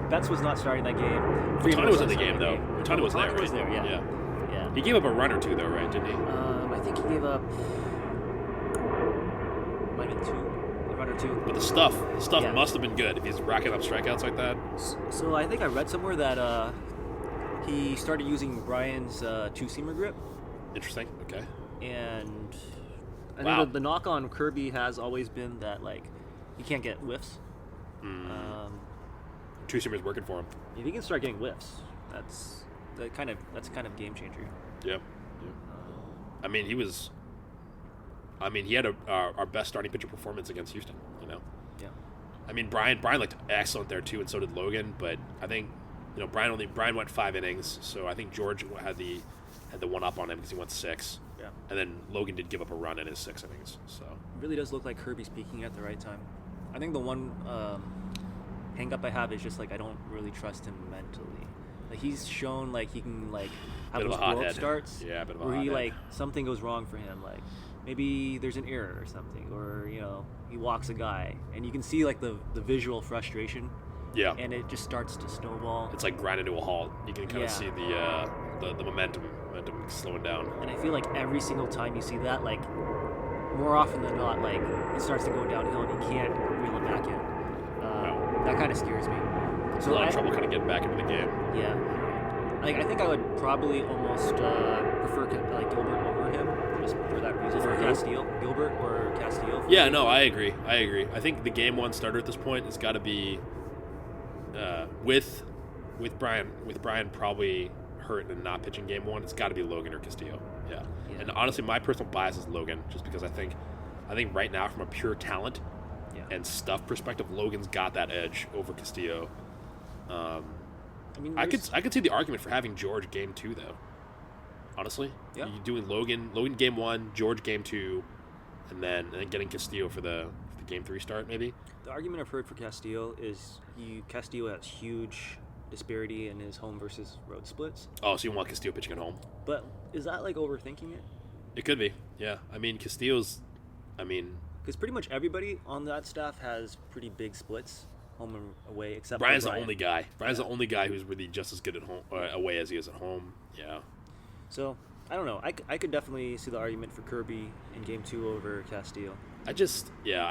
Betts was not starting that game. Tony was in the game though. Tony was there, right? Was there, yeah. He gave up a run or 2 though, right? Didn't he? I think he gave up might have been 2. A run or 2. But the stuff must have been good if he's racking up strikeouts like that. So I think I read somewhere that he started using Brian's 2-seamer grip. Interesting. Okay. And I think the knock on Kirby has always been that he can't get whiffs. 2-seamer's working for him. If he can start getting whiffs, that's kind of game changer. Yep. I mean, he had our best starting pitcher performance against Houston. You know. Yeah. I mean, Brian looked excellent there too, and so did Logan. But I think, Brian went 5 innings, so I think George had the one up on him because he went 6. Yeah. And then Logan did give up a run in his 6 innings. So it really does look like Kirby's peaking at the right time. I think the one hang up I have is just like I don't really trust him mentally. Like he's shown like he can like have those blow-up starts. Yeah, a bit of a where he hothead. like something goes wrong for him, like maybe there's an error or something, or he walks a guy, and you can see like the visual frustration. Yeah. And it just starts to snowball. It's like grinding to a halt. You can kind of see the momentum slowing down. And I feel like every single time you see that, like more often than not, like it starts to go downhill and you can't reel it back in. That kind of scares me. So a lot of trouble kind of getting back into the game. Yeah. Like I think I would probably almost prefer like Gilbert over him, just for that reason. Or Castillo, Gilbert or Castillo. Yeah, no, I agree. I think the game 1 starter at this point has got to be with Brian probably hurt and not pitching game 1. It's got to be Logan or Castillo. Yeah. And honestly, my personal bias is Logan, just because I think right now from a pure talent and stuff perspective, Logan's got that edge over Castillo. I could see the argument for having George game 2 though. Honestly, you're doing Logan game 1, George game 2, and then getting Castillo for the game 3 start maybe. The argument I've heard for Castillo is Castillo has huge disparity in his home versus road splits. Oh, so you want Castillo pitching at home? But is that like overthinking it? It could be. Yeah, I mean Castillo's. Because pretty much everybody on that staff has pretty big splits, home and away, except Brian's for Brian. the only guy. Brian's the only guy who's really just as good at home away as he is at home. Yeah. So I don't know. I could definitely see the argument for Kirby in game 2 over Castillo. I think. Yeah.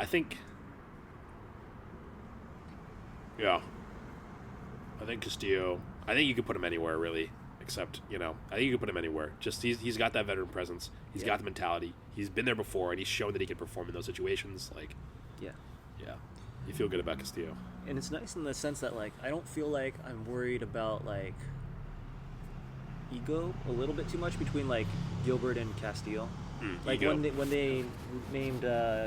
I think Castillo. I think you could put him anywhere really, except I think you could put him anywhere. Just he's got that veteran presence. He's got the mentality. He's been there before, and he's shown that he can perform in those situations. Like. Yeah. You feel good about Castillo. And it's nice in the sense that like I don't feel like I'm worried about like ego a little bit too much between like Gilbert and Castillo. Like ego. when they named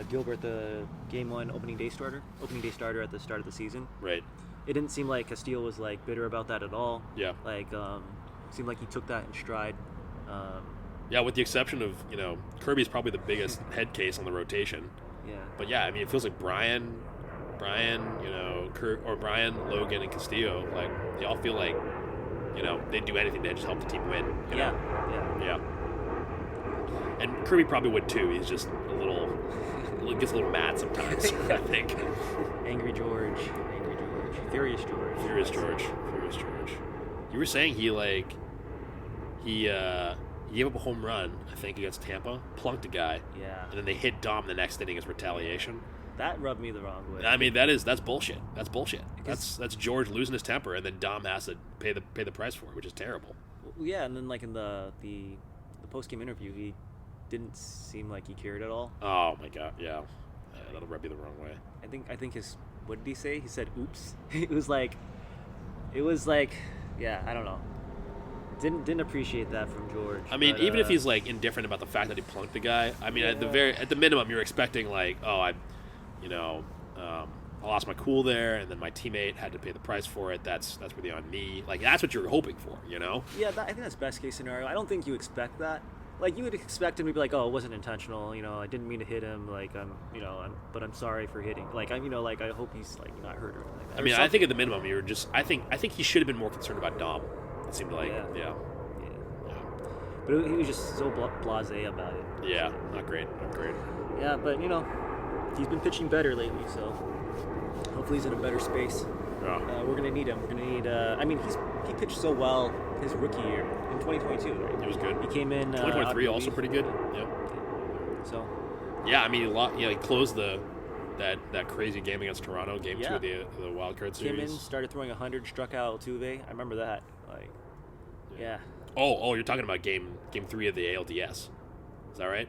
Gilbert the game 1 opening day starter at the start of the season. Right. It didn't seem like Castillo was like bitter about that at all. Yeah. Like seemed like he took that in stride. Yeah, with the exception of Kirby's probably the biggest head case on the rotation. Yeah. But yeah, I mean it feels like Brian, Brian, Logan, and Castillo, like they all feel like they'd do anything to just help the team win. Yeah. And Kirby probably would too. He's just gets a little mad sometimes. I think. Angry George, Furious George. You were saying he gave up a home run, I think, against Tampa, plunked a guy. Yeah. And then they hit Dom the next inning as retaliation. That rubbed me the wrong way. I mean, that's bullshit. That's George losing his temper, and then Dom has to pay the price for it, which is terrible. Yeah, and then like in the post game interview, he didn't seem like he cared at all. Oh my god, yeah, that'll rub you the wrong way. I think his what did he say? He said, "Oops." It was like, yeah, I don't know. Didn't appreciate that from George. I mean, even if he's like indifferent about the fact that he plunked the guy, I mean, at the minimum, you're expecting like, oh, I lost my cool there, and then my teammate had to pay the price for it. That's really on me. Like that's what you're hoping for, Yeah, I think that's best case scenario. I don't think you expect that. Like you would expect him to be like, oh, it wasn't intentional. I didn't mean to hit him. Like but I'm sorry for hitting. Like I hope he's like not hurt or anything like that. I mean, I think at the minimum, you're just. I think he should have been more concerned about Dom. It seemed like, yeah. But he was just so blasé about it. Yeah, not great. Yeah, but he's been pitching better lately, so hopefully he's in a better space. Yeah. We're gonna need him. We're gonna need. I mean, he pitched so well his rookie year in 2022, right? It was good. He came in. 2023 also pretty good. Yep. So. Yeah, I mean, he closed that crazy game against Toronto, game 2 of the wild card series. Came in, started throwing 100, struck out Altuve. I remember that. Like, yeah. Oh, you're talking about game 3 of the ALDS. Is that right?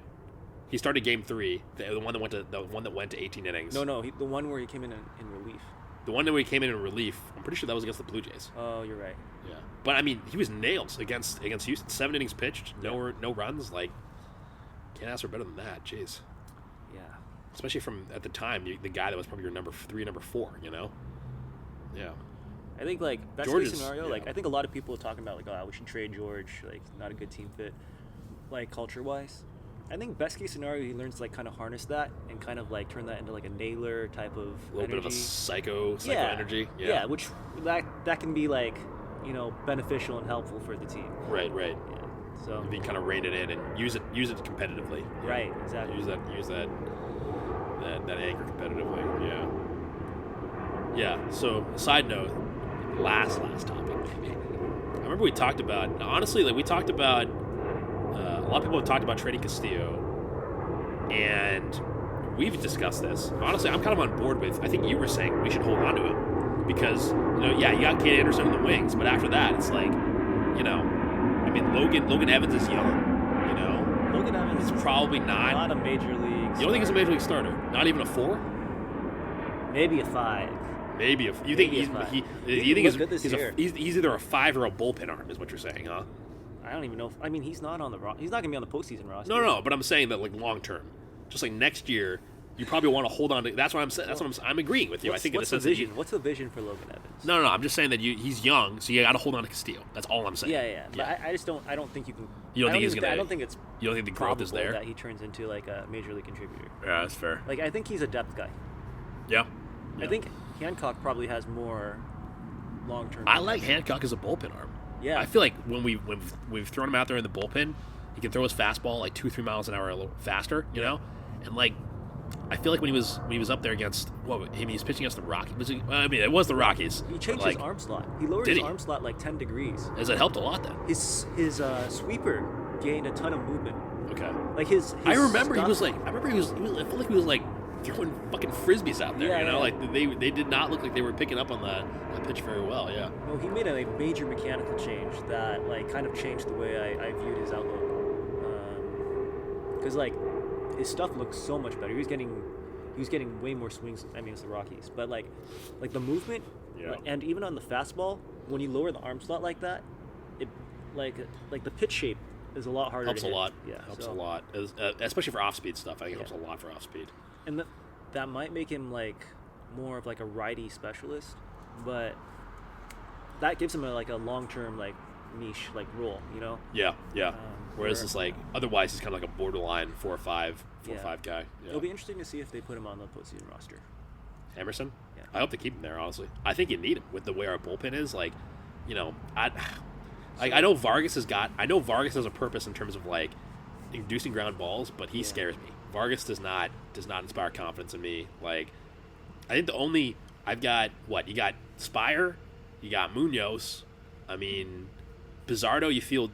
He started game 3, the one that went to 18 innings. No, the one where he came in relief. The one that we came in relief, I'm pretty sure that was against the Blue Jays. Oh, you're right. Yeah. But, I mean, he was nails against Houston. 7 innings pitched, no runs. Like, can't ask for better than that. Jeez. Yeah. Especially from, at the time, the guy that was probably your number 3, number 4, you know? Yeah. I think, like, best George case is- scenario, yeah. like, I think a lot of people are talking about, like, oh, we should trade George. Like, not a good team fit, like, culture-wise. I think best case scenario, he learns to, like, kind of harness that and kind of, like, turn that into, like, a Naylor type of A little bit of a psycho yeah. energy. Yeah, which that can be, like, you know, beneficial and helpful for the team. Right. Yeah. So. If you kind of rein it in and use it competitively. Yeah. Right, exactly. Use that anger competitively. Yeah. Yeah. So, side note, last topic maybe. I remember we talked about, honestly, like we talked about, a lot of people have talked about trading Castillo, and we've discussed this. Honestly, I'm kind of on board with, I think you were saying we should hold on to him because, you know, yeah, you got Kate Anderson in the wings, but after that, it's like, you know, I mean, Logan Evans is young, you know. Logan Evans It's probably not a major league. You don't think he's a major league starter? Not even a 4? Maybe a 5. Maybe a. You Maybe think a he's five. he? He You think looked good this year. he's either a 5 or a bullpen arm? Is what you're saying, huh? I don't even know. I mean, he's not on the he's not gonna be on the postseason roster. No. But I'm saying that like long term, just like next year, you probably want to hold on to. That's what I'm saying. That's what I'm agreeing with you. I think what's in the a sense vision? What's the vision for Logan Evans? No. I'm just saying that he's young, so you got to hold on to Castillo. That's all I'm saying. Yeah. But I just don't. I don't think you can. You don't think he's gonna? I don't think it's. You don't think the growth is there? That he turns into like a major league contributor. Yeah, that's fair. Like I think he's a depth guy. Yeah. I think Hancock probably has more long-term. I like Hancock as a bullpen arm. Yeah. I feel like when we've thrown him out there in the bullpen, he can throw his fastball like 2-3 miles an hour a little faster, you know, and like I feel like when he was up there against he's pitching against the Rockies. It was the Rockies. He changed like, his arm slot. He lowered his arm slot like 10 degrees. Has it helped a lot then? His sweeper gained a ton of movement. Okay. Like his I remember stuff, he was like I felt like he was like throwing fucking frisbees out there. Yeah, you know, yeah. like they did not look like they were picking up on that pitch very well. Yeah. No, he made a major mechanical change that like kind of changed the way I viewed his outlook. Because like his stuff looked so much better. He was getting way more swings. I mean, it's the Rockies, but like the movement, Yeah. and even on the fastball, when you lower the arm slot like that, it like the pitch shape is a lot harder. Helps to a hit. lot. Yeah, Helps so- a lot, especially for off-speed stuff. I think it helps a lot for off-speed. And that might make him like more of like a righty specialist, but that gives him a long-term like niche like role, you know? Yeah. Whereas where- it's like otherwise he's kind of like a borderline 4 or 5 guy. Yeah. It'll be interesting to see if they put him on the postseason roster. Emerson. Yeah. I hope they keep him there. Honestly, I think you need him with the way our bullpen is. Like, you know, I know Vargas has a purpose in terms of like inducing ground balls, but he scares me. Vargas does not inspire confidence in me. Like, I think I've got you got Spire, you got Munoz. I mean, Bizardo, you feel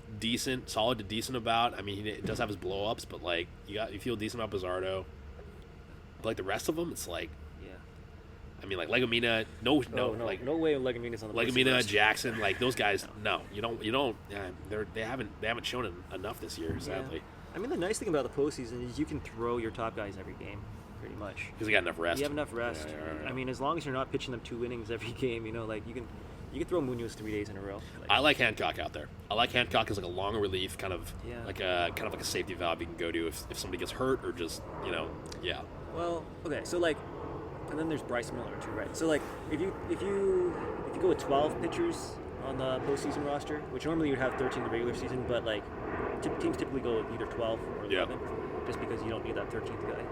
solid to decent about. I mean, he does have his blow-ups, but like you feel decent about Bizardo. But like the rest of them, it's like, I mean, like Legumina, no way Legumina's on the postseason Legumina, roster. Jackson, like those guys. No, you don't. Yeah, they haven't shown enough this year, sadly, I mean, the nice thing about the postseason is you can throw your top guys every game, pretty much. because they got enough rest. You have enough rest. Yeah. I mean, as long as you're not pitching them 2 innings every game, you know, like you can throw Munoz 3 days in a row. Like, I like Hancock out there. I like Hancock as like a long relief, kind of Yeah. like a safety valve you can go to if somebody gets hurt or just yeah. Well, okay, so like, and then there's Bryce Miller too, right? So like, if you go with 12 pitchers on the postseason roster, which normally you'd have 13 in the regular season, but like teams typically go with either 12 or 11, just because you don't need that 13th guy.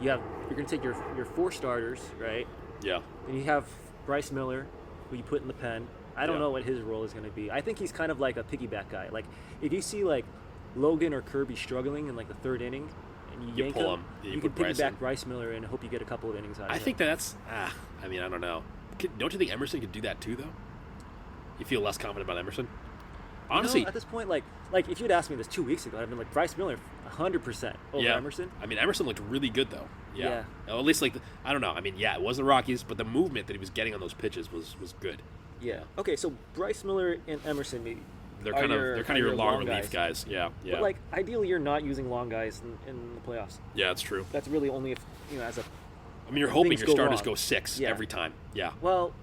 You're gonna take your 4 starters, right? Yeah. Then you have Bryce Miller, who you put in the pen. I don't know what his role is going to be. I think he's kind of like a piggyback guy. Like, if you see, like, Logan or Kirby struggling in, like, the 3rd inning, and you yank pull him, him. you put can Bryce piggyback in. Bryce Miller and hope you get a couple of innings out of I it. think that's. I mean, I don't know. Don't you think Emerson could do that too, though? You feel less confident about Emerson? Honestly, You know, at this point, like if you'd asked me this 2 weeks ago, I'd been like, Bryce Miller, 100% over Emerson. I mean, Emerson looked really good though. Yeah. Well, at least I don't know. I mean, yeah, it was the Rockies, but the movement that he was getting on those pitches was good. Yeah. Okay, so Bryce Miller and Emerson, They're kind of your long relief guys. Yeah. But like, ideally, you're not using long guys in the playoffs. Yeah, it's true. That's really only if as a I mean, you're hoping things your go starters wrong. go 6 Yeah. every time. Yeah, Well,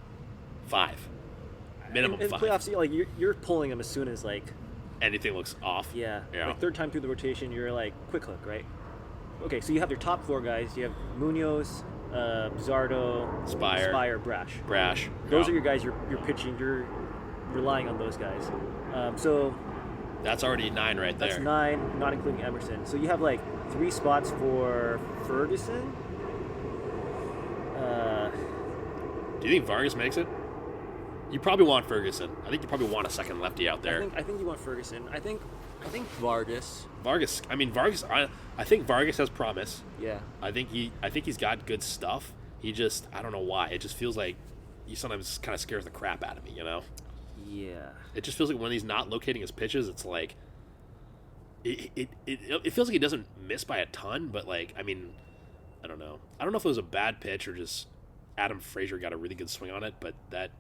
5. Minimum in 5. playoffs, like you're pulling them as soon as like Anything looks off. yeah, Yeah. like third time through the rotation, you're like quick hook, right? Okay, so you have your top 4 guys. You have Munoz, Zardo, Spire. Brash. Those Those are your guys. You're pitching. You're relying on those guys. So That's already 9 right there. that's 9, not including Emerson. So you have like 3 spots for Ferguson. Do you think Vargas makes it? You probably want Ferguson. I think you probably want a second lefty out there. I think you want Ferguson. I think Vargas. Vargas. I think Vargas has promise. Yeah. I think he's got good stuff. He just, I don't know why. It just feels like he sometimes kind of scares the crap out of me, you know? Yeah. It just feels like when he's not locating his pitches, it's like it feels like he doesn't miss by a ton, but like, I mean, I don't know. I don't know if it was a bad pitch or just Adam Frazier got a really good swing on it, but that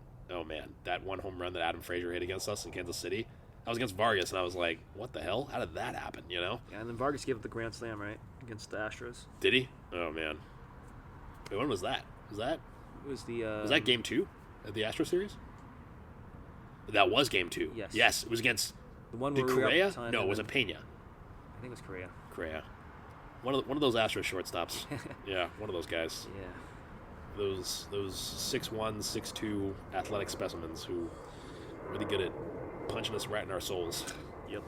one home run that Adam Frazier hit against us in Kansas City, I was against Vargas, and I was like, what the hell? How did that happen, you know? Yeah, and then Vargas gave up the grand slam, right, against the Astros. Did he? Oh, man. Wait, when was that? It was the Was that game 2 of the Astro series? That was game 2. Yes. Yes, it was against the one did where we were up Correa? time No, and it was then- Pena. I think it was Correa. Correa. One of those Astro shortstops. Yeah, one of those guys. Yeah. Those 6'1", 6'2" athletic specimens who are really good at punching us right in our souls. Yep.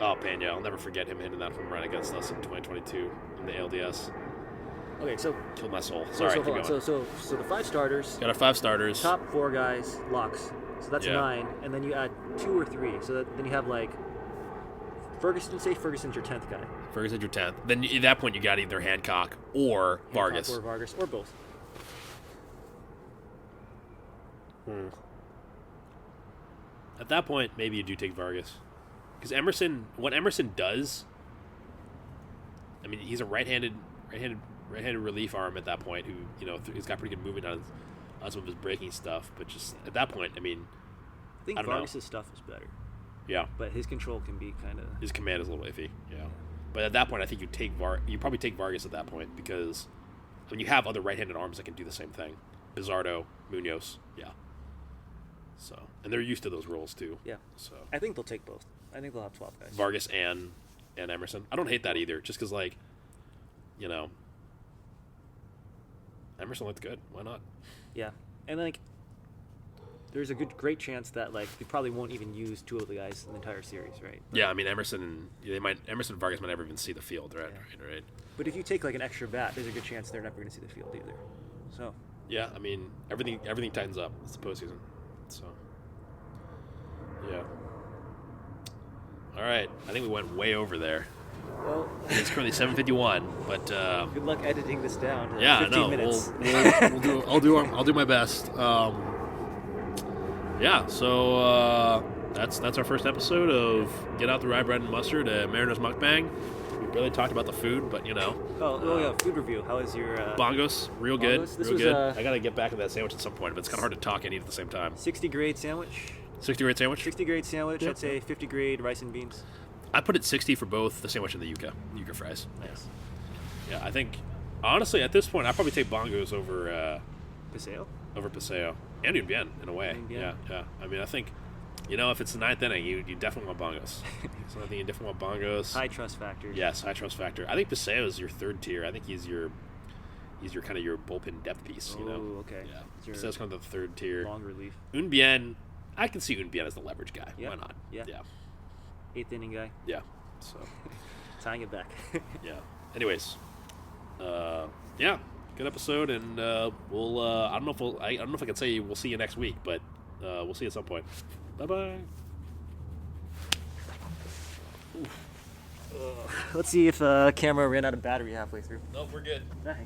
Oh, Pena, I'll never forget him hitting that home run against us in 2022 in the ALDS. Okay, so Killed my soul. so, Sorry, so keep hold on. going. So the 5 starters, Got our 5 starters. top 4 guys, locks. So that's Yeah. 9, and then you add 2 or 3. So then you have like Ferguson. Say Ferguson's your 10th guy. Ferguson's your 10th. Then at that point, you got either Hancock or Vargas. Or Vargas, or both. At that point, maybe you do take Vargas. Because what Emerson does, I mean, he's a right-handed relief arm at that point who, you know, he's got pretty good movement on some of his breaking stuff. But just at that point, I mean, I think I don't know. Vargas' stuff is better, yeah, but his control can be kind of. his command is a little iffy. Yeah, but at that point, I think you probably take Vargas at that point because I mean, you have other right-handed arms that can do the same thing. Bizardo, Munoz, yeah. So, and they're used to those roles too. Yeah. So I think they'll take both. I think they'll have 12 guys. Vargas and Emerson. I don't hate that either, just because, like, you know, Emerson looked good. Why not? Yeah, and like, there's a great chance that like they probably won't even use 2 of the guys in the entire series, right? Yeah, I mean, Emerson and Vargas might never even see the field, right? Yeah. Right. But if you take like an extra bat, there's a good chance they're never going to see the field either. So. Yeah, I mean, everything tightens up. It's the postseason. So, yeah. All right, I think we went way over there. Well, It's currently 7:51, but good luck editing this down. To yeah, 15 no, minutes. I'll do my best. Yeah, so that's our first episode of Get Out the Rye Bread and Mustard, Mariners Mukbang. We barely talked about the food, but you know. Yeah, food review. How is your Bongos, real good, Bongos? This real was, good. I gotta get back to that sandwich at some point, but it's kind of hard to talk and eat at the same time. 60 grade sandwich? 60 grade sandwich? 60 grade sandwich. Yep. I'd say 50 grade rice and beans. I put it 60 for both the sandwich and the yuca fries. Nice. Yeah, I think honestly at this point I'd probably take Bongos over Paseo? and Unbien in a way. And Unbien. Yeah. I mean, I think, you know, if it's the 9th inning, you definitely want Bongos. So I think you definitely want Bongos. High trust factor. Yes, high trust factor. I think Paseo is your 3rd tier. I think he's your kind of your bullpen depth piece. You know. Oh, okay. Yeah. It's your Paseo's kind of the 3rd tier. long relief. Unbien, I can see Unbien as the leverage guy. Yeah. Why not? Yeah. Yeah. 8th inning guy. Yeah. So. Tying it back. Yeah. Anyways, yeah, good episode, and we'll. I don't know if I can say we'll see you next week, but we'll see you at some point. Bye bye. Let's see if camera ran out of battery halfway through. Nope, we're good. Nice.